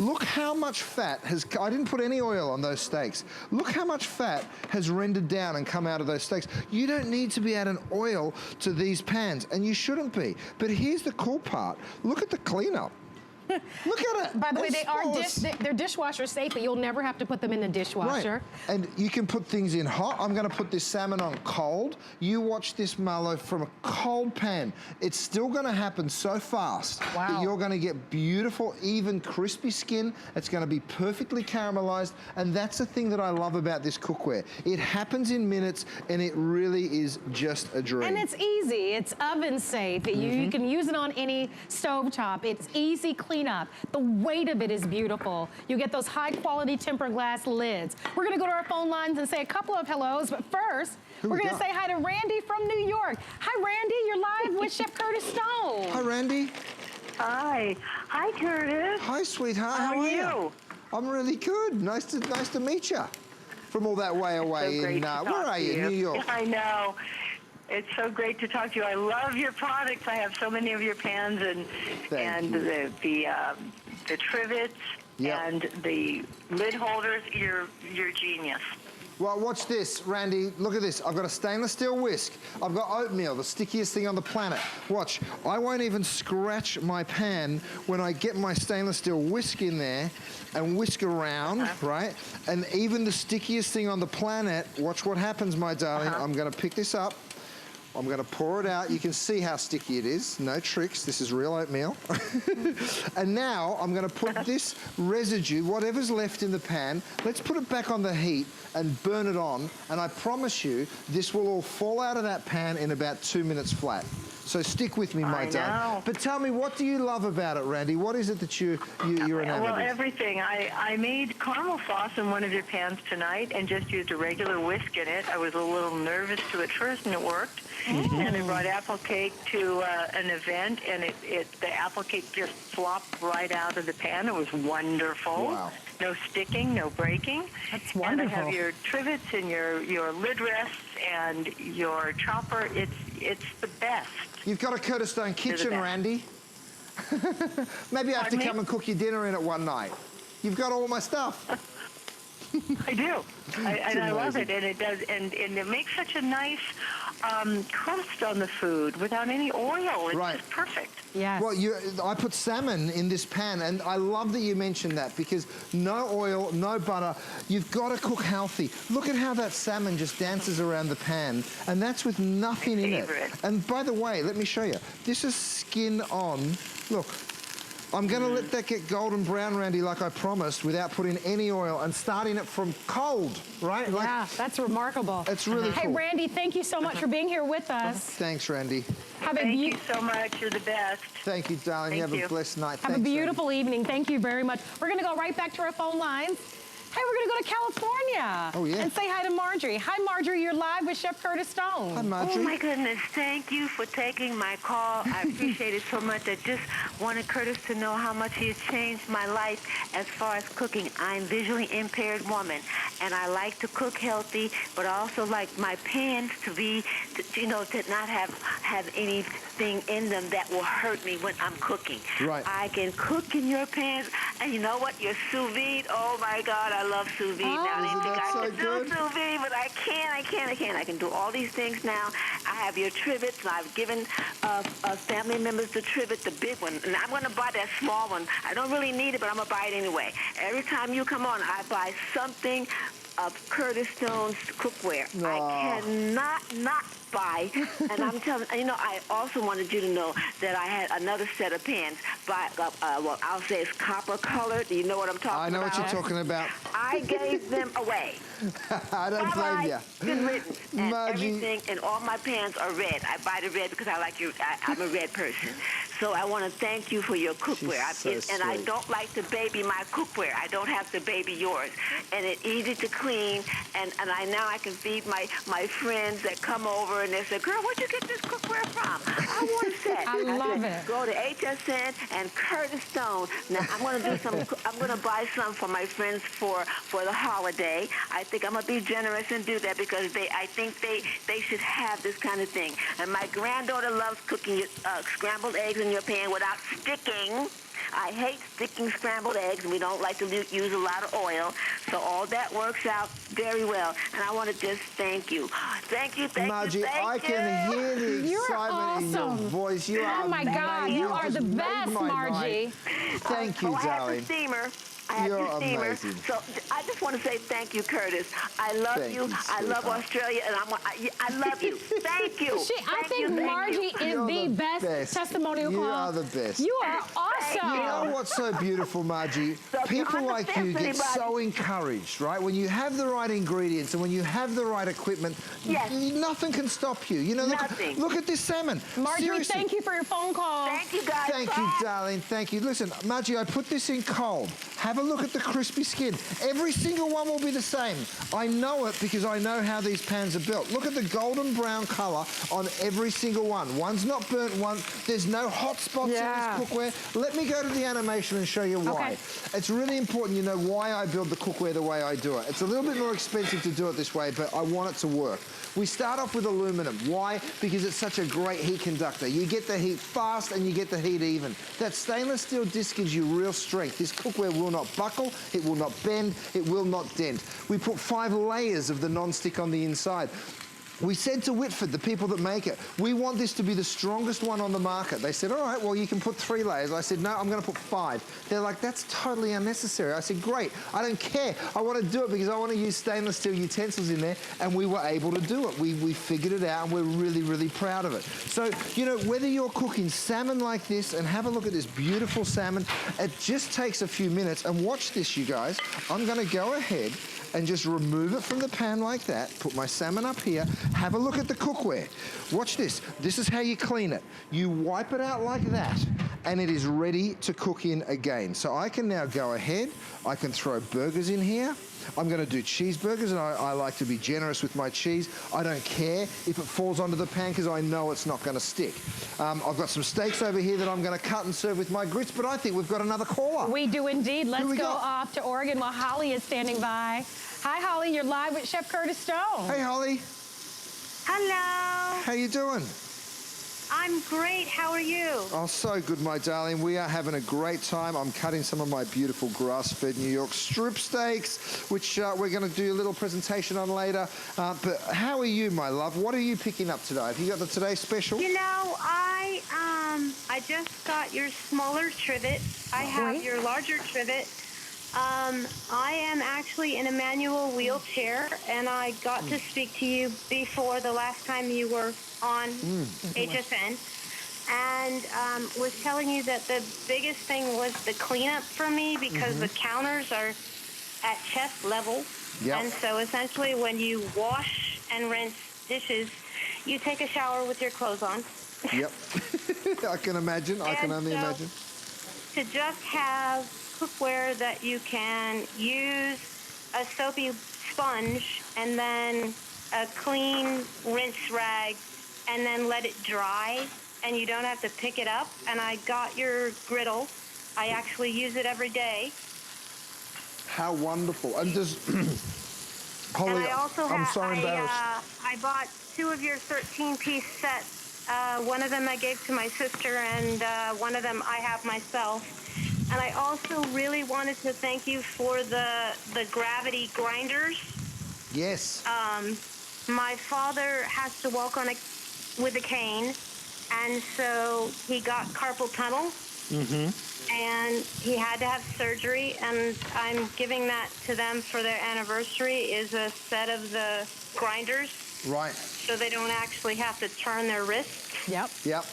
Look how much fat has, I didn't put any oil on those steaks. Look how much fat has rendered down and come out of those steaks. You don't need to be adding oil to these pans, and you shouldn't be. But here's the cool part. Look at the cleanup. Look at it. By the way, they're dishwasher safe, but you'll never have to put them in the dishwasher. Right. And you can put things in hot. I'm going to put this salmon on cold. You watch this, Marlo, from a cold pan. It's still going to happen so fast that you're going to get beautiful, even, crispy skin. It's going to be perfectly caramelized. And that's the thing that I love about this cookware. It happens in minutes, and it really is just a dream. And it's easy. It's oven safe. You can use it on any stovetop. It's easy cleanup. The weight of it is beautiful. You get those high quality tempered glass lids. We're gonna go to our phone lines and say a couple of hellos, but first, we're gonna say hi to Randy from New York. Hi, Randy, you're live with Chef Curtis Stone. Hi, Randy. Hi. Hi, Curtis. Hi, sweetheart. How are you? I'm really good. Nice to meet you. From all that way away so in, where are you? New York. I know. It's so great to talk to you. I love your products. I have so many of your pans and the trivets and the lid holders. You're genius. Well, watch this, Randy. Look at this. I've got a stainless steel whisk. I've got oatmeal, the stickiest thing on the planet. Watch. I won't even scratch my pan when I get my stainless steel whisk in there and whisk around, right? And even the stickiest thing on the planet, watch what happens, my darling. I'm going to pick this up. I'm going to pour it out. You can see how sticky it is. No tricks. This is real oatmeal. And now I'm going to put this residue, whatever's left in the pan, let's put it back on the heat and burn it on. And I promise you, this will all fall out of that pan in about 2 minutes flat. So stick with me, my darling. But tell me, what do you love about it, Randy? What is it that you're enamored Well, with? everything. I made caramel sauce in one of your pans tonight and just used a regular whisk in it. I was a little nervous at first, and it worked. And I brought apple cake to an event, and the apple cake just flopped right out of the pan. It was wonderful. Wow. No sticking, no breaking. That's wonderful. And I have your trivets and your lid rests and your chopper. It's the best. You've got a Curtis Stone kitchen, Randy. Maybe I have to come and cook your dinner in it one night. You've got all my stuff. I do. I love it, and it does, and it makes such a nice crust on the food without any oil. It's just perfect. Yes. Well, I put salmon in this pan, and I love that you mentioned that because no oil, no butter. You've got to cook healthy. Look at how that salmon just dances around the pan, and that's with nothing in it. And by the way, let me show you. This is skin on. Look. I'm going to let that get golden brown, Randy, like I promised, without putting any oil and starting it from cold, right? Yeah, that's remarkable. It's really cool. Hey, Randy, thank you so much for being here with us. Thanks, Randy. Thank you so much. You're the best. Thank you, darling. You have a blessed night. Have a beautiful evening. Thank you very much. We're going to go right back to our phone lines. Hey, we're gonna go to California. Oh, yeah. And say hi to Marjorie. Hi, Marjorie, you're live with Chef Curtis Stone. Hi, Marjorie. Oh my goodness, thank you for taking my call. I appreciate it so much. I just wanted Curtis to know how much he has changed my life as far as cooking. I'm a visually impaired woman, and I like to cook healthy, but I also like my pans to be, to not have anything in them that will hurt me when I'm cooking. Right. I can cook in your pans, and you know what? Your sous vide, oh my God, I love sous vide. Now they Isn't think that I so can good? do sous vide, but I can't. I can do all these things now. I have your Trivets, and I've given family members the Trivet, the big one, and I'm going to buy that small one. I don't really need it, but I'm going to buy it anyway. Every time you come on, I buy something of Curtis Stone's cookware. I cannot not buy, and I'm telling I also wanted you to know that I had another set of pans, well, I'll say it's copper colored. Do you know what I'm talking about? I know what you're talking about. I gave them away. I don't blame you. Good riddance. And Margie. everything, and all my pans are red. I buy the red because I like you. I'm a red person. So I want to thank you for your cookware. And I don't like to baby my cookware. I don't have to baby yours. And it's easy to clean. And now I can feed my friends that come over and they say, girl, where'd you get this cookware from? I want a set. I love it. Go to HSN and Curtis Stone. Now I'm going to do some. I'm going to buy some for my friends for the holiday. I think I'm going to be generous and do that because I think they should have this kind of thing. And my granddaughter loves cooking scrambled eggs in your pan without sticking. I hate sticking scrambled eggs, and we don't like to use a lot of oil. So all that works out very well. And I want to just thank you. Thank you, Margie, I can hear the excitement in your voice. You are Oh my God, you are the best, Margie. Thank you, darling. I have the steamer. I have your steamer. Amazing. So I just want to say thank you, Curtis. I love you. I love Australia, and I love you. Thank you. I think Margie is the best testimonial call. You are the best. You are awesome. You know what's so beautiful, Margie? People like you get so encouraged, right? When you have the right ingredients and when you have the right equipment, nothing can stop you. You know, look at this salmon. Marjorie, Seriously. thank you for your phone call. Thank you, guys. Thank you, darling. Thank you. Listen, Margie, I put this in cold. Have a look at the crispy skin. Every single one will be the same. I know it because I know how these pans are built. Look at the golden brown color on every single one. One's not burnt, there's no hot spots in this cookware. Let me go to the animation and show you why. Okay. It's really important you know why I build the cookware the way I do it. It's a little bit more expensive to do it this way, but I want it to work. We start off with aluminum. Why? Because it's such a great heat conductor. You get the heat fast and you get the heat even. That stainless steel disc gives you real strength. This cookware will not buckle, it will not bend, it will not dent. We put 5 layers of the non-stick on the inside. We said to Whitford, the people that make it, we want this to be the strongest one on the market. They said, all right, well, you can put 3 layers. I said, no, I'm going to put 5. They're like, that's totally unnecessary. I said, great. I don't care. I want to do it because I want to use stainless steel utensils in there, and we were able to do it. We figured it out, and we're really, really proud of it. So, you know, whether you're cooking salmon like this, and have a look at this beautiful salmon, it just takes a few minutes. And watch this, you guys. I'm going to go ahead and just remove it from the pan like that, put my salmon up here, have a look at the cookware. Watch this. This is how you clean it. You wipe it out like that, and it is ready to cook in again. So I can now go ahead, I can throw burgers in here. I'm going to do cheeseburgers, and I like to be generous with my cheese. I don't care if it falls onto the pan because I know it's not going to stick. I've got some steaks over here that I'm going to cut and serve with my grits, but I think we've got another caller. We do indeed. Let's go off to Oregon while Holly is standing by. Hi, Holly. You're live with Chef Curtis Stone. Hey, Holly. Hello. How you doing? I'm great. How are you? Oh, so good, my darling. We are having a great time. I'm cutting some of my beautiful grass-fed New York strip steaks, which we're going to do a little presentation on later. But how are you, my love? What are you picking up today? Have you got the Today Special? You know, I just got your smaller trivet. I have your larger trivet. I am actually in a manual wheelchair, and I got to speak to you before the last time you were on HSN, and was telling you that the biggest thing was the cleanup for me because the counters are at chest level. Yep. And so essentially when you wash and rinse dishes, you take a shower with your clothes on. Yep. I can imagine. I can only imagine. To just have cookware that you can use a soapy sponge and then a clean rinse rag and then let it dry, and you don't have to pick it up. And I got your griddle. I actually use it every day. How wonderful. And does... Holly, And I also I'm so embarrassed. I bought 2 of your 13-piece sets. One of them I gave to my sister, and one of them I have myself. And I also really wanted to thank you for the gravity grinders. Yes. My father has to walk on with a cane, and so he got carpal tunnel. And he had to have surgery, and I'm giving that to them for their anniversary, is a set of the grinders. Right. So they don't actually have to turn their wrists. Yep. Yep.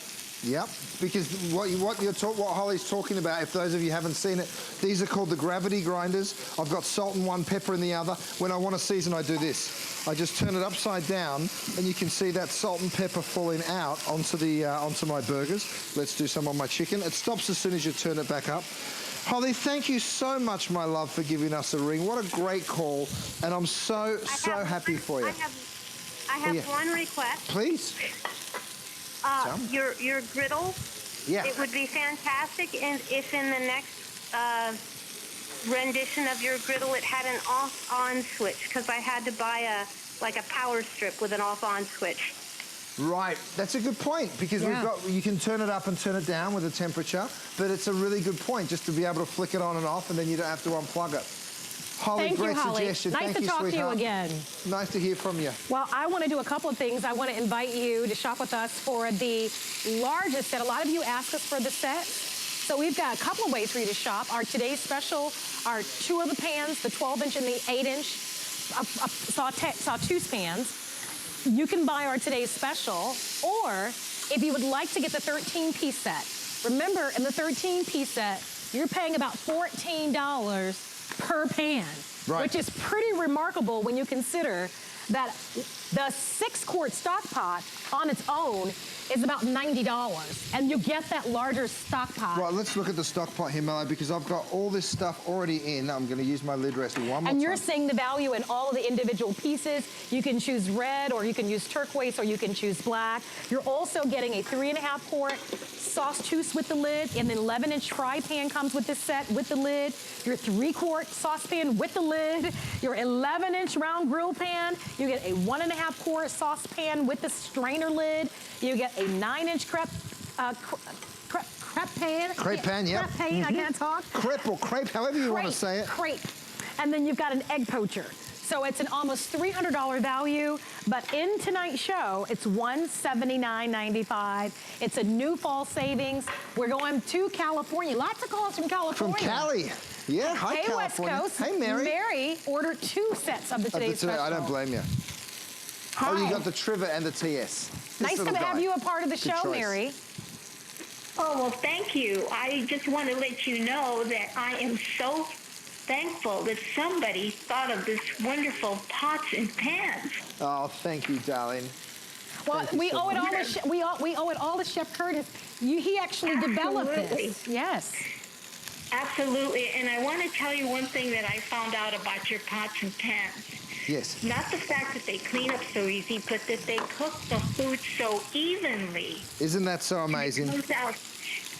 Yep, because what Holly's talking about, if those of you haven't seen it, these are called the gravity grinders. I've got salt in one, pepper in the other. When I want to season, I do this. I just turn it upside down, and you can see that salt and pepper falling out onto the onto my burgers. Let's do some on my chicken. It stops as soon as you turn it back up. Holly, thank you so much, my love, for giving us a ring. What a great call, and I'm so happy for you. I have one request. Please. Your griddle. Yeah. It would be fantastic if in the next rendition of your griddle it had an off-on switch, because I had to buy a power strip with an off-on switch. Right, that's a good point, because you can turn it up and turn it down with the temperature, but it's a really good point just to be able to flick it on and off, and then you don't have to unplug it. Holly, Thank great you, Holly. suggestion. Nice Thank to you, talk sweetheart. to you again. Nice to hear from you. Well, I want to do a couple of things. I want to invite you to shop with us for the largest set. A lot of you ask us for the set. So we've got a couple of ways for you to shop. Our today's special are 2 of the pans, the 12-inch and the 8-inch sauteuse pans. You can buy our today's special, or if you would like to get the 13-piece set. Remember, in the 13-piece set, you're paying about $14 per pan. Right. Which is pretty remarkable when you consider that the 6-quart stock pot on its own is about $90, and you get that larger stock pot. Right, let's look at the stock pot here, Mello, because I've got all this stuff already in. I'm going to use my lid rest one more time. And you're seeing the value in all of the individual pieces. You can choose red, or you can use turquoise, or you can choose black. You're also getting a 3.5-quart sauteuse with the lid, and an 11-inch fry pan comes with this set with the lid. Your 3-quart saucepan with the lid. Your 11-inch round grill pan. You get a 1.5-quart saucepan with the strainer lid. You get a 9-inch crepe pan. Crepe pan, yeah. Crepe pan, I can't talk. Crepe or crepe, however you want to say it. Crepe. And then you've got an egg poacher. So it's an almost $300 value, but in tonight's show, it's $179.95. It's a new fall savings. We're going to California. Lots of calls from California. From Cali. Yeah, hi, hey, California. West Coast. Hey, Mary. Mary ordered 2 sets of the today's special. I don't blame you. Hi. Oh, you got the Trivet and the TS. Nice to have you a part of the show, choice. Mary. Oh, well, thank you. I just want to let you know that I am so thankful that somebody thought of this wonderful pots and pans. Oh, thank you, darling. Well, we owe it all to Chef Curtis. He actually developed this. Yes. Absolutely. And I want to tell you one thing that I found out about your pots and pans. Yes. Not the fact that they clean up so easy, but that they cook the food so evenly. Isn't that so amazing?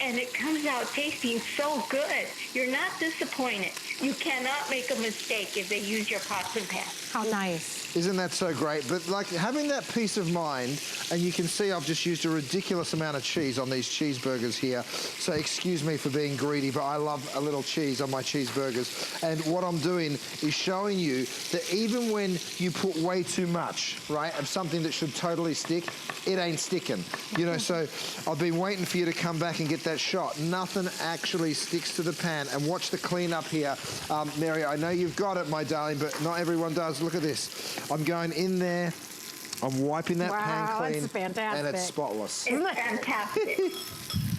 And it comes out tasting so good. You're not disappointed. You cannot make a mistake if they use your pots and pans. How nice. Isn't that so great? But like having that peace of mind, and you can see I've just used a ridiculous amount of cheese on these cheeseburgers here. So excuse me for being greedy, but I love a little cheese on my cheeseburgers. And what I'm doing is showing you that even when you put way too much, right, of something that should totally stick, it ain't sticking. You know, so I've been waiting for you to come back and get that shot. Nothing actually sticks to the pan. And watch the cleanup here. Mary, I know you've got it, my darling, but not everyone does. Look at this. I'm going in there. I'm wiping that pan clean. That's fantastic. And it's spotless. It's fantastic.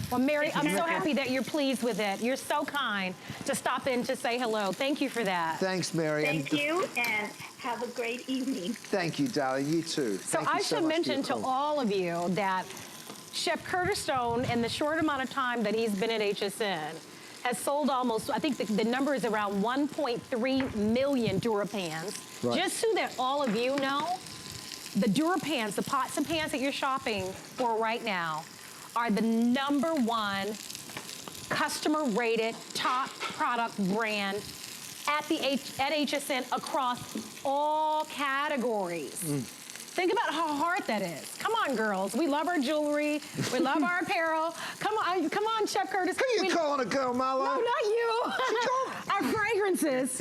Well, Mary, I'm so happy that you're pleased with it. You're so kind to stop in to say hello. Thank you for that. Thanks, Mary. Thank you, and have a great evening. Thank you, darling. You too. So I should mention to all of you that Chef Curtis Stone, in the short amount of time that he's been at HSN, has sold almost, I think the number is around 1.3 million Dura pans. Right. Just so that all of you know, the Dura pans, the pots and pans that you're shopping for right now are the #1 customer rated top product brand at HSN across all categories. Think about how hard that is. Come on, girls. We love our jewelry. We love our apparel. Come on, Chef Curtis. Who you calling a girl, Marlo? No, not you. Our fragrances.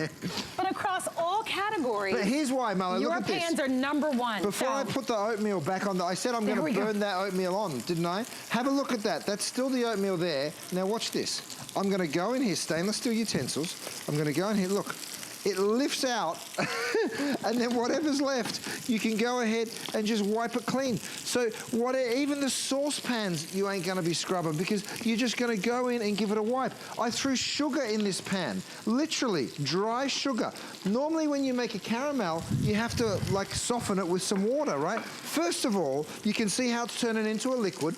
But across all categories. But here's why, Marlo. Look at this. Your pans are #1. Before I put the oatmeal back on, I said I'm going to burn that oatmeal on, didn't I? Have a look at that. That's still the oatmeal there. Now watch this. I'm going to go in here, stainless steel utensils. I'm going to go in here. Look. It lifts out, and then whatever's left, you can go ahead and just wipe it clean. So even the saucepans, you ain't gonna be scrubbing because you're just gonna go in and give it a wipe. I threw sugar in this pan, literally dry sugar. Normally when you make a caramel, you have to like soften it with some water, right? First of all, you can see how it's turning into a liquid.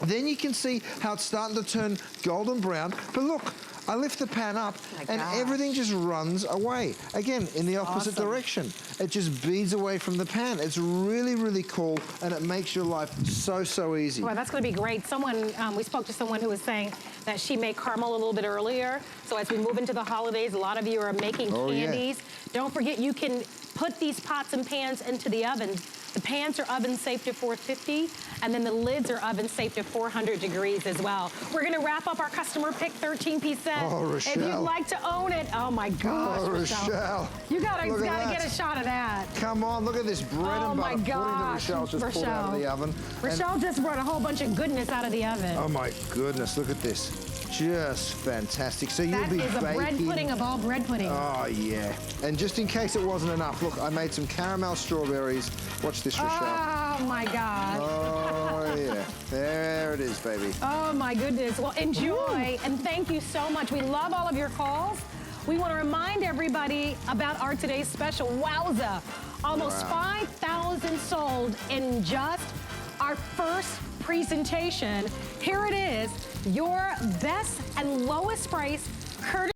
Then you can see how it's starting to turn golden brown. But look, I lift the pan up and everything just runs away. Again, in the opposite direction. It just beads away from the pan. It's really, really cool and it makes your life so, so easy. Well, that's gonna be great. We spoke to someone who was saying that she made caramel a little bit earlier. So as we move into the holidays, a lot of you are making candies. Yeah. Don't forget, you can put these pots and pans into the oven. The pans are oven safe to 450, and then the lids are oven safe to 400 degrees as well. We're gonna wrap up our customer pick 13-piece set. Oh, Rochelle. If you'd like to own it, oh my gosh, oh, Rochelle. You gotta get a shot of that. Come on, look at this bread and butter pudding that Rochelle's just pulled out of the oven. Rochelle just brought a whole bunch of goodness out of the oven. Oh my goodness, look at this. Just fantastic. So you'll be baking. That is a bread pudding of all bread pudding. Oh, yeah. And just in case it wasn't enough, look, I made some caramel strawberries. Watch this, Rochelle. Oh, my God. Oh, yeah. There it is, baby. Oh, my goodness. Well, enjoy, and thank you so much. We love all of your calls. We want to remind everybody about our today's special. Wowza. Almost 5,000 sold in just our first presentation. Here it is, your best and lowest price courtesy